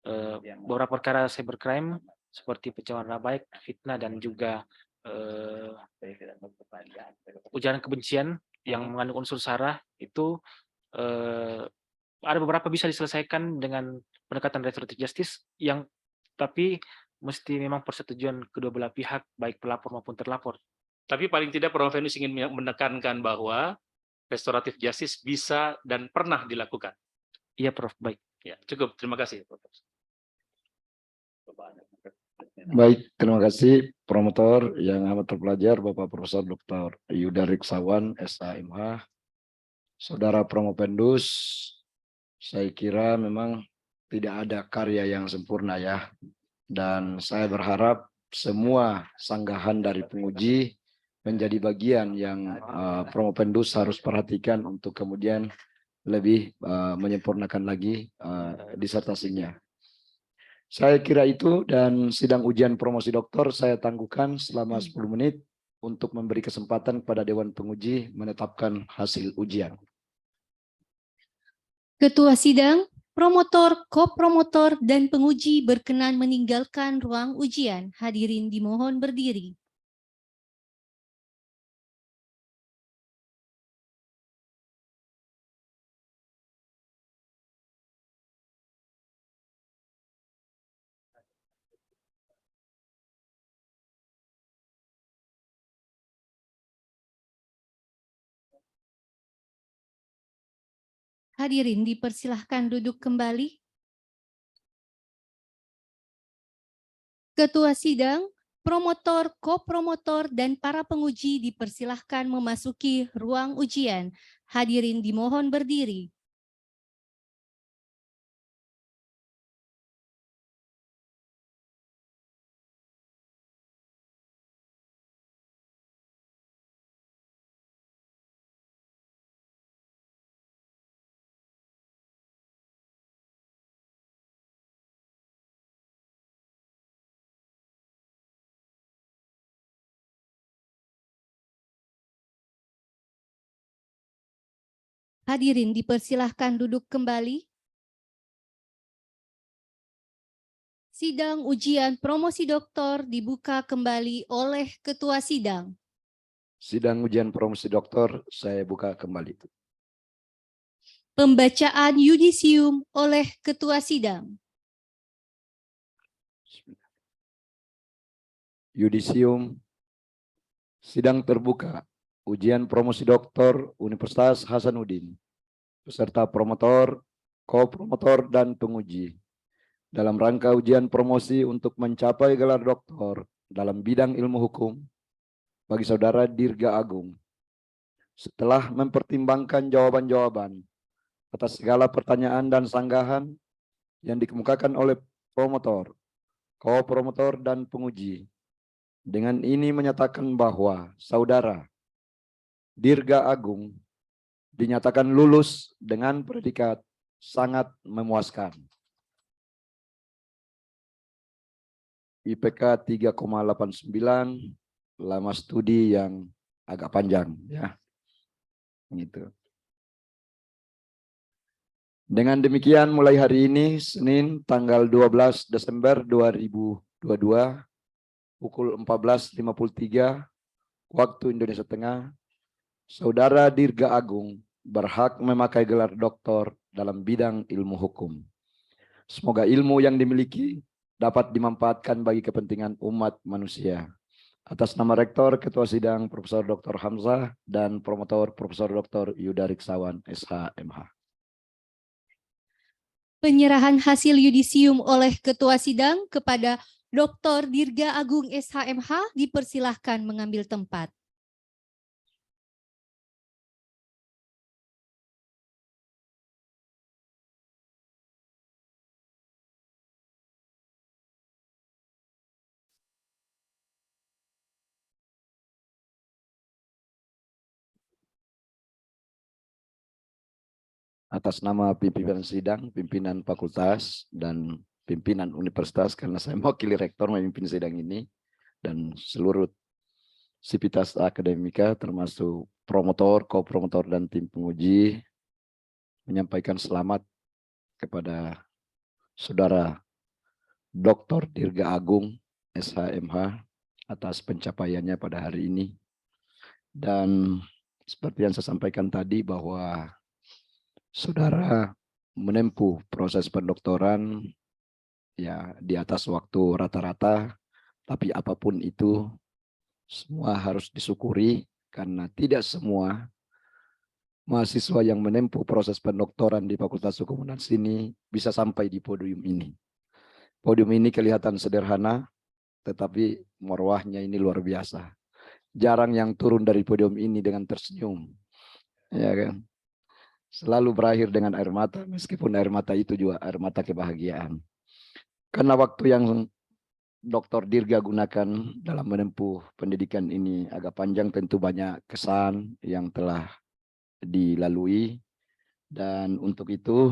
beberapa perkara cybercrime seperti pencemaran nama baik, fitnah, dan juga ujaran kebencian yang mengandung unsur sara. Itu ada beberapa bisa diselesaikan dengan pendekatan restoratif justice yang tapi mesti memang persetujuan kedua belah pihak, baik pelapor maupun terlapor. Tapi paling tidak Prof. Venus ingin menekankan bahwa restoratif justice bisa dan pernah dilakukan. Iya, Prof. Baik. Ya, cukup. Terima kasih. Baik, terima kasih promotor yang amat terpelajar Bapak Profesor Dr. Yuda Riksawan, SHMH. Saudara Promopendus, saya kira memang tidak ada karya yang sempurna ya. Dan saya berharap semua sanggahan dari penguji menjadi bagian yang Promopendus harus perhatikan untuk kemudian lebih menyempurnakan lagi disertasinya. Saya kira itu, dan sidang ujian promosi doktor saya tangguhkan selama 10 menit untuk memberi kesempatan kepada Dewan Penguji menetapkan hasil ujian. Ketua sidang, promotor, kopromotor, dan penguji berkenan meninggalkan ruang ujian. Hadirin dimohon berdiri. Hadirin dipersilahkan duduk kembali. Ketua sidang, promotor, kopromotor, dan para penguji dipersilahkan memasuki ruang ujian. Hadirin dimohon berdiri. Hadirin dipersilahkan duduk kembali. Sidang ujian promosi doktor dibuka kembali oleh Ketua Sidang. Sidang ujian promosi doktor saya buka kembali. Pembacaan yudisium oleh Ketua Sidang. Yudisium. Sidang terbuka. Ujian promosi doktor Universitas Hasanuddin. Peserta promotor, kopromotor, dan penguji. Dalam rangka ujian promosi untuk mencapai gelar doktor dalam bidang ilmu hukum bagi saudara Dirga Agung. Setelah mempertimbangkan jawaban-jawaban atas segala pertanyaan dan sanggahan yang dikemukakan oleh promotor, kopromotor, dan penguji, dengan ini menyatakan bahwa saudara Dirga Agung dinyatakan lulus dengan predikat sangat memuaskan. IPK 3,89, lama studi yang agak panjang ya. Gitu. Dengan demikian mulai hari ini Senin tanggal 12 Desember 2022 pukul 14.53 waktu Indonesia Tengah, Saudara Dirga Agung berhak memakai gelar doktor dalam bidang ilmu hukum. Semoga ilmu yang dimiliki dapat dimanfaatkan bagi kepentingan umat manusia. Atas nama Rektor, Ketua Sidang Profesor Dr. Hamzah, dan Promotor Profesor Dr. Yuda Riksawan, SH.MH. Penyerahan hasil yudisium oleh Ketua Sidang kepada Dr. Dirga Agung SH.MH dipersilahkan mengambil tempat. Atas nama pimpinan sidang, pimpinan fakultas, dan pimpinan universitas, karena saya mewakili rektor memimpin sidang ini, dan seluruh sivitas akademika termasuk promotor, kopromotor, dan tim penguji, menyampaikan selamat kepada saudara Dr. Dirga Agung SH.MH atas pencapaiannya pada hari ini. Dan seperti yang saya sampaikan tadi bahwa saudara menempuh proses pendoktoran ya di atas waktu rata-rata, tapi apapun itu semua harus disyukuri karena tidak semua mahasiswa yang menempuh proses pendoktoran di Fakultas Hukum UNAS ini bisa sampai di podium ini. Podium ini kelihatan sederhana, tetapi marwahnya ini luar biasa. Jarang yang turun dari podium ini dengan tersenyum. Ya kan? Selalu berakhir dengan air mata, meskipun air mata itu juga air mata kebahagiaan. Karena waktu yang Dr. Dirga gunakan dalam menempuh pendidikan ini agak panjang, tentu banyak kesan yang telah dilalui. Dan untuk itu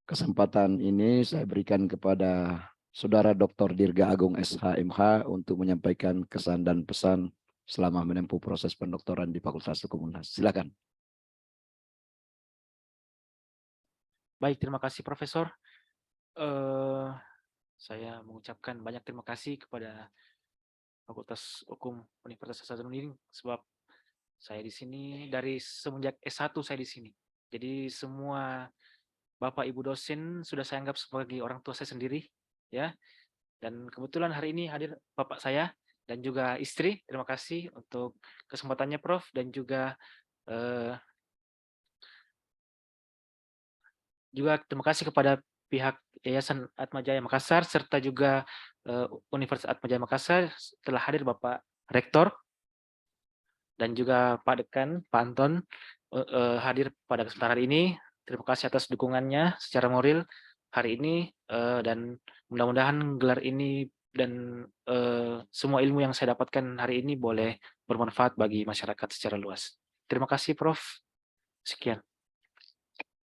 kesempatan ini saya berikan kepada Saudara Dr. Dirga Agung SH.MH untuk menyampaikan kesan dan pesan selama menempuh proses pendoktoran di Fakultas Hukum UNAS. Silakan. Baik, terima kasih Profesor. Saya mengucapkan banyak terima kasih kepada Fakultas Hukum Universitas Hasanuddin sebab saya di sini dari semenjak S1 saya di sini. Jadi semua Bapak Ibu dosen sudah saya anggap sebagai orang tua saya sendiri ya. Dan kebetulan hari ini hadir Bapak saya dan juga istri. Terima kasih untuk kesempatannya Prof dan juga terima kasih kepada pihak Yayasan Atmajaya Makassar serta juga Universitas Atmajaya Makassar telah hadir Bapak Rektor dan juga Pak Dekan, Pak Anton hadir pada kesempatan hari ini. Terima kasih atas dukungannya secara moral hari ini dan mudah-mudahan gelar ini dan semua ilmu yang saya dapatkan hari ini boleh bermanfaat bagi masyarakat secara luas. Terima kasih Prof. Sekian.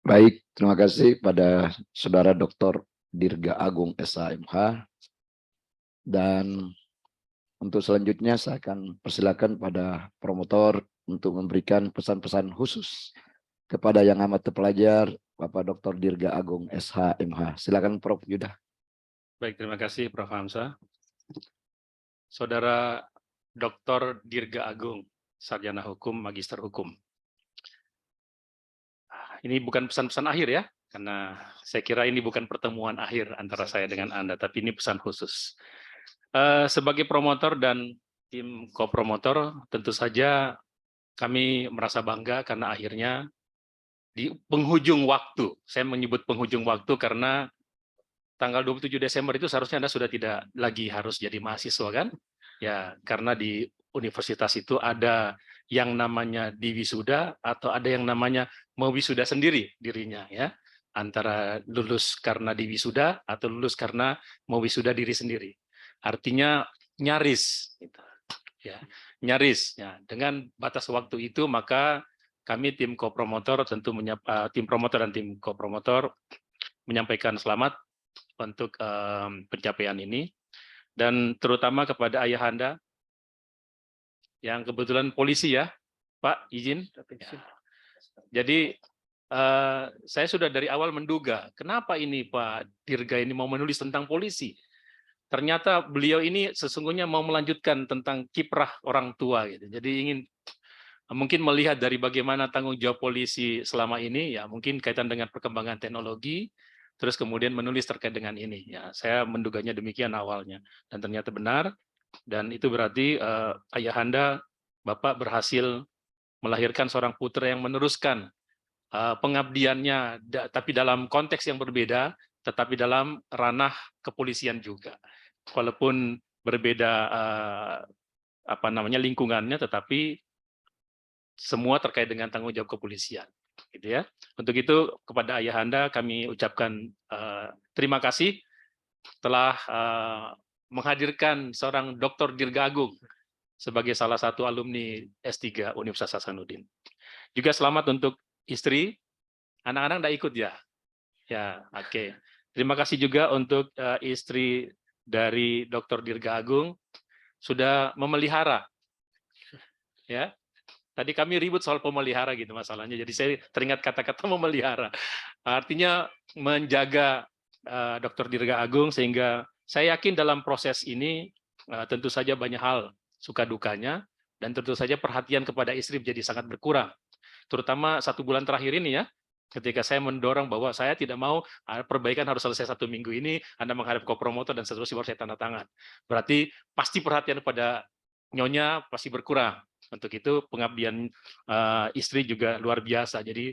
Baik, terima kasih pada Saudara Dr. Dirga Agung SHMH. Dan untuk selanjutnya saya akan persilakan pada promotor untuk memberikan pesan-pesan khusus kepada yang amat terpelajar Bapak Dr. Dirga Agung SHMH. Silakan Prof. Yuda. Baik, terima kasih Prof. Hamzah. Saudara Dr. Dirga Agung, Sarjana Hukum, Magister Hukum. Ini bukan pesan-pesan akhir ya, karena saya kira ini bukan pertemuan akhir antara saya dengan Anda, tapi ini pesan khusus. Sebagai promotor dan tim co-promotor, tentu saja kami merasa bangga karena akhirnya di penghujung waktu, saya menyebut penghujung waktu karena tanggal 27 Desember itu seharusnya Anda sudah tidak lagi harus jadi mahasiswa kan? Ya, karena di universitas itu ada yang namanya diwisuda atau ada yang namanya mewisuda sendiri dirinya ya. Antara lulus karena diwisuda atau lulus karena mewisuda diri sendiri. Artinya nyaris gitu. Ya, nyaris ya. Dengan batas waktu itu maka kami tim co-promotor tentu tim promotor dan tim co-promotor menyampaikan selamat untuk pencapaian ini dan terutama kepada ayahanda yang kebetulan polisi ya, Pak, izin. Ya. Jadi saya sudah dari awal menduga kenapa ini Pak Dirga ini mau menulis tentang polisi. Ternyata beliau ini sesungguhnya mau melanjutkan tentang kiprah orang tua gitu. Jadi ingin mungkin melihat dari bagaimana tanggung jawab polisi selama ini ya mungkin kaitan dengan perkembangan teknologi. Terus kemudian menulis terkait dengan ini. Ya, saya menduganya demikian awalnya dan ternyata benar. Dan itu berarti ayahanda Bapak berhasil melahirkan seorang putra yang meneruskan pengabdiannya, tapi dalam konteks yang berbeda, tetapi dalam ranah kepolisian juga. Walaupun berbeda lingkungannya, tetapi semua terkait dengan tanggung jawab kepolisian. Gitu ya. Untuk itu kepada ayahanda kami ucapkan terima kasih telah menghadirkan seorang Dr. Dirga Agung sebagai salah satu alumni S3 Universitas Hasanuddin. Juga selamat untuk istri, anak-anak tidak ikut ya? Ya, oke. Terima kasih juga untuk istri dari Dr. Dirga Agung sudah memelihara, ya. Tadi kami ribut soal pemelihara gitu masalahnya, jadi saya teringat kata-kata memelihara. Artinya menjaga Dr. Dirga Agung sehingga saya yakin dalam proses ini tentu saja banyak hal suka dukanya dan tentu saja perhatian kepada istri menjadi sangat berkurang. Terutama 1 bulan terakhir ini ya, ketika saya mendorong bahwa saya tidak mau perbaikan harus selesai 1 minggu ini, Anda menghadap co-promotor dan seterusnya baru saya tanda tangan. Berarti pasti perhatian pada nyonya pasti berkurang. Untuk itu pengabdian istri juga luar biasa. Jadi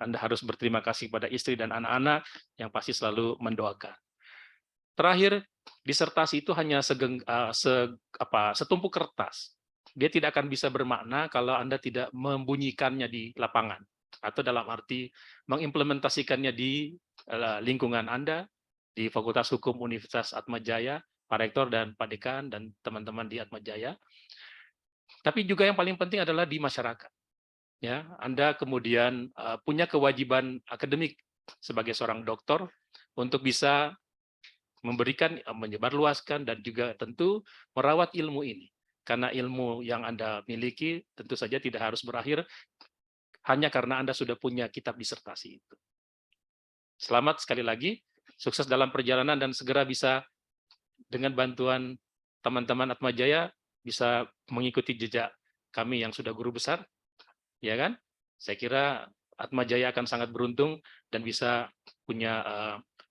Anda harus berterima kasih pada istri dan anak-anak yang pasti selalu mendoakan. Terakhir, disertasi itu hanya setumpuk kertas. Dia tidak akan bisa bermakna kalau Anda tidak membunyikannya di lapangan. Atau dalam arti mengimplementasikannya di lingkungan Anda, di Fakultas Hukum Universitas Atmajaya, Pak Rektor dan Pak Dekan, dan teman-teman di Atmajaya. Tapi juga yang paling penting adalah di masyarakat. Ya, Anda kemudian punya kewajiban akademik sebagai seorang dokter untuk bisa memberikan, menyebarluaskan, dan juga tentu merawat ilmu ini. Karena ilmu yang Anda miliki tentu saja tidak harus berakhir hanya karena Anda sudah punya kitab disertasi itu. Selamat sekali lagi, sukses dalam perjalanan dan segera bisa dengan bantuan teman-teman Atmajaya bisa mengikuti jejak kami yang sudah guru besar. Ya kan? Saya kira Atmajaya akan sangat beruntung dan bisa punya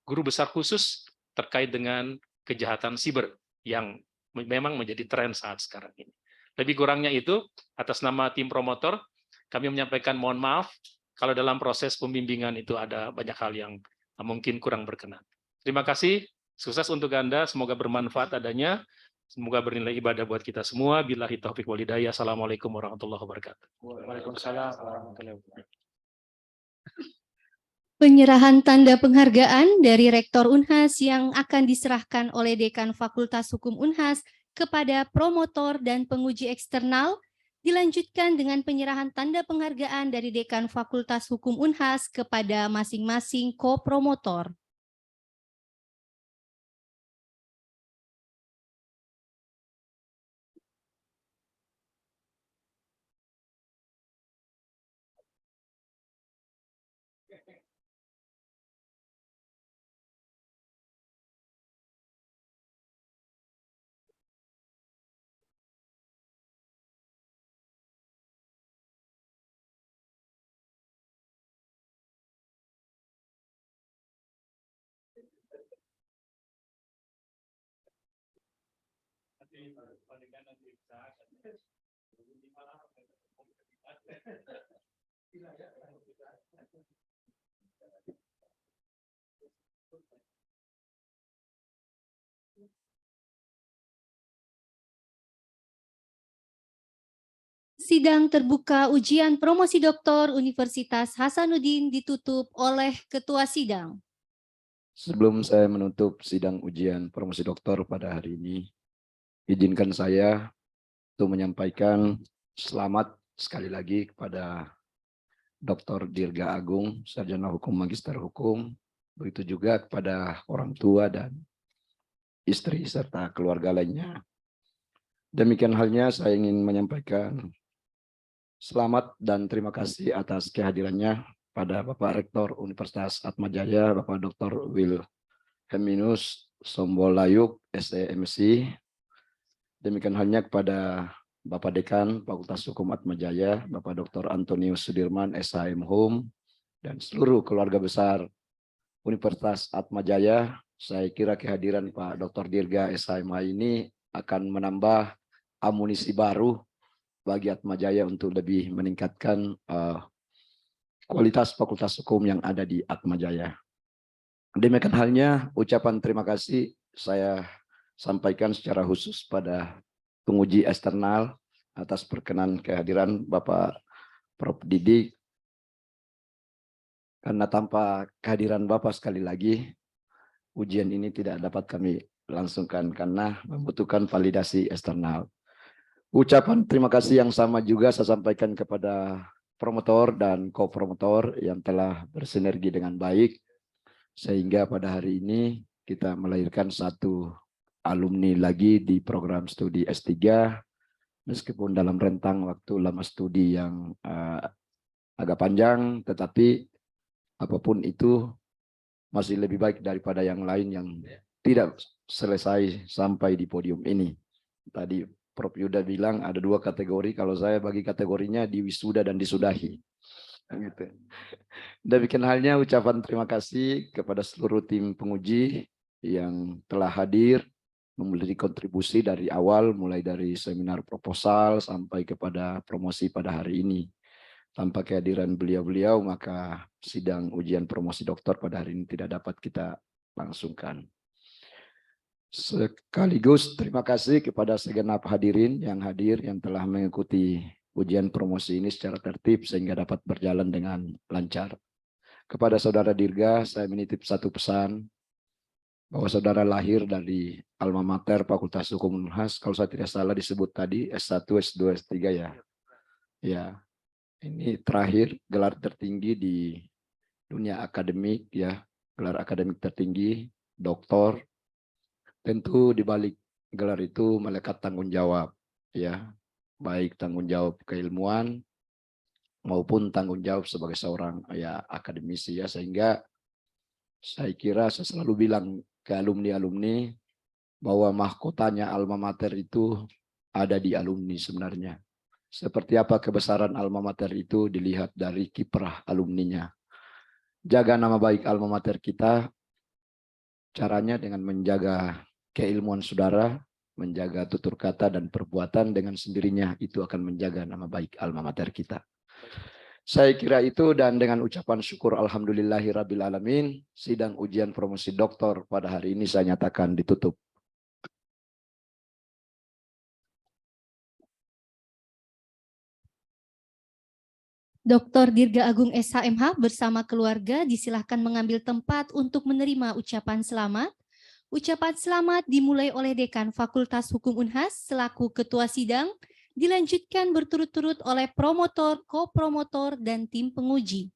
guru besar khusus terkait dengan kejahatan siber yang memang menjadi tren saat sekarang ini. Lebih kurangnya itu, atas nama tim promotor, kami menyampaikan mohon maaf kalau dalam proses pembimbingan itu ada banyak hal yang mungkin kurang berkenan. Terima kasih, sukses untuk Anda, semoga bermanfaat adanya, semoga bernilai ibadah buat kita semua. Billahi taufiq wal hidayah. Assalamualaikum warahmatullahi wabarakatuh. Waalaikumsalam warahmatullahi wabarakatuh. Penyerahan tanda penghargaan dari Rektor Unhas yang akan diserahkan oleh Dekan Fakultas Hukum Unhas kepada promotor dan penguji eksternal, dilanjutkan dengan penyerahan tanda penghargaan dari Dekan Fakultas Hukum Unhas kepada masing-masing ko-promotor. Sidang terbuka ujian promosi doktor Universitas Hasanuddin ditutup oleh Ketua Sidang. Sebelum saya menutup sidang ujian promosi doktor pada hari ini, izinkan saya untuk menyampaikan selamat sekali lagi kepada Dr. Dirga Agung, Sarjana Hukum Magister Hukum, begitu juga kepada orang tua dan istri serta keluarga lainnya. Demikian halnya saya ingin menyampaikan selamat dan terima kasih atas kehadirannya pada Bapak Rektor Universitas Atmajaya, Bapak Dr. Wilhelminus Sombolayuk, SEMSI. Demikian halnya kepada Bapak Dekan Fakultas Hukum Atmajaya, Bapak Dr. Antonius Sudirman, SHM Hum, dan seluruh keluarga besar Universitas Atmajaya. Saya kira kehadiran Pak Dr. Dirga SHMH ini akan menambah amunisi baru bagi Atmajaya untuk lebih meningkatkan kualitas Fakultas Hukum yang ada di Atmajaya. Demikian halnya ucapan terima kasih saya sampaikan secara khusus pada penguji eksternal atas perkenan kehadiran Bapak Prof. Didik. Karena tanpa kehadiran Bapak sekali lagi, ujian ini tidak dapat kami langsungkan karena membutuhkan validasi eksternal. Ucapan terima kasih yang sama juga saya sampaikan kepada promotor dan ko-promotor yang telah bersinergi dengan baik, sehingga pada hari ini kita melahirkan satu alumni lagi di program studi S3, meskipun dalam rentang waktu lama studi yang agak panjang, tetapi apapun itu masih lebih baik daripada yang lain yang tidak selesai sampai di podium ini. Tadi Prof. Yuda bilang ada dua kategori, kalau saya bagi kategorinya di wisuda dan disudahi. Gitu. Demikian halnya ucapan terima kasih kepada seluruh tim penguji yang telah hadir, memberi kontribusi dari awal, mulai dari seminar proposal sampai kepada promosi pada hari ini. Tanpa kehadiran beliau-beliau, maka sidang ujian promosi doktor pada hari ini tidak dapat kita langsungkan. Sekaligus terima kasih kepada segenap hadirin yang hadir, yang telah mengikuti ujian promosi ini secara tertib sehingga dapat berjalan dengan lancar. Kepada Saudara Dirga, saya menitip satu pesan, bahwa saudara lahir dari alma mater Fakultas Hukum Unhas, kalau saya tidak salah disebut tadi S1, S2, S3 ya. Ya, ini terakhir gelar tertinggi di dunia akademik ya, gelar akademik tertinggi, doktor. Tentu di balik gelar itu melekat tanggung jawab ya, baik tanggung jawab keilmuan maupun tanggung jawab sebagai seorang ya akademisi ya, sehingga saya kira saya selalu bilang ke alumni-alumni bahwa mahkotanya alma mater itu ada di alumni sebenarnya. Seperti apa kebesaran alma mater itu dilihat dari kiprah alumninya. Jaga nama baik alma mater kita, caranya dengan menjaga keilmuan saudara, menjaga tutur kata dan perbuatan, dengan sendirinya itu akan menjaga nama baik alma mater kita. Saya kira itu, dan dengan ucapan syukur alhamdulillahirabbil alamin, sidang ujian promosi doktor pada hari ini saya nyatakan ditutup. Dr. Dirga Agung SHMH bersama keluarga disilahkan mengambil tempat untuk menerima ucapan selamat. Ucapan selamat dimulai oleh Dekan Fakultas Hukum Unhas selaku Ketua Sidang, dilanjutkan berturut-turut oleh promotor, kopromotor, dan tim penguji.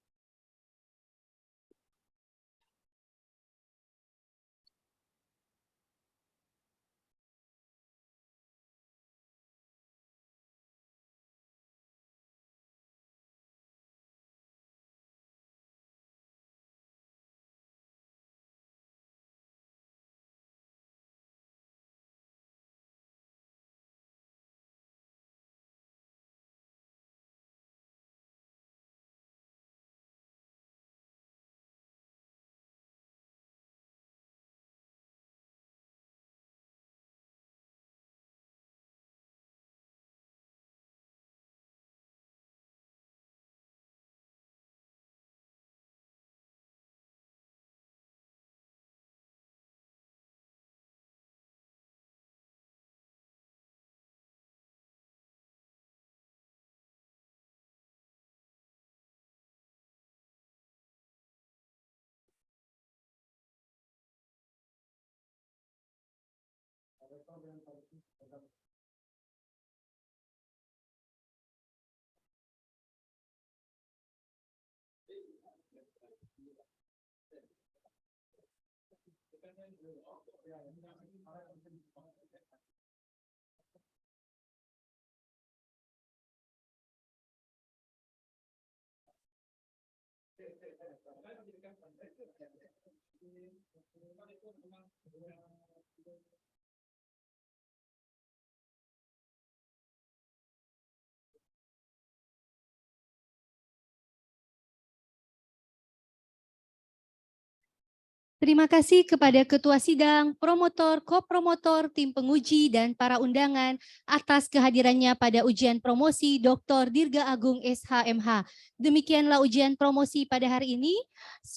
Terima kasih kepada Ketua Sidang, promotor, kopromotor, tim penguji, dan para undangan atas kehadirannya pada ujian promosi Dr. Dirga Agung SHMH. Demikianlah ujian promosi pada hari ini.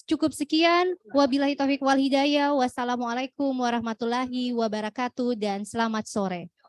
Cukup sekian. Wabillahi taufiq wal hidayah. Wassalamualaikum warahmatullahi wabarakatuh dan selamat sore.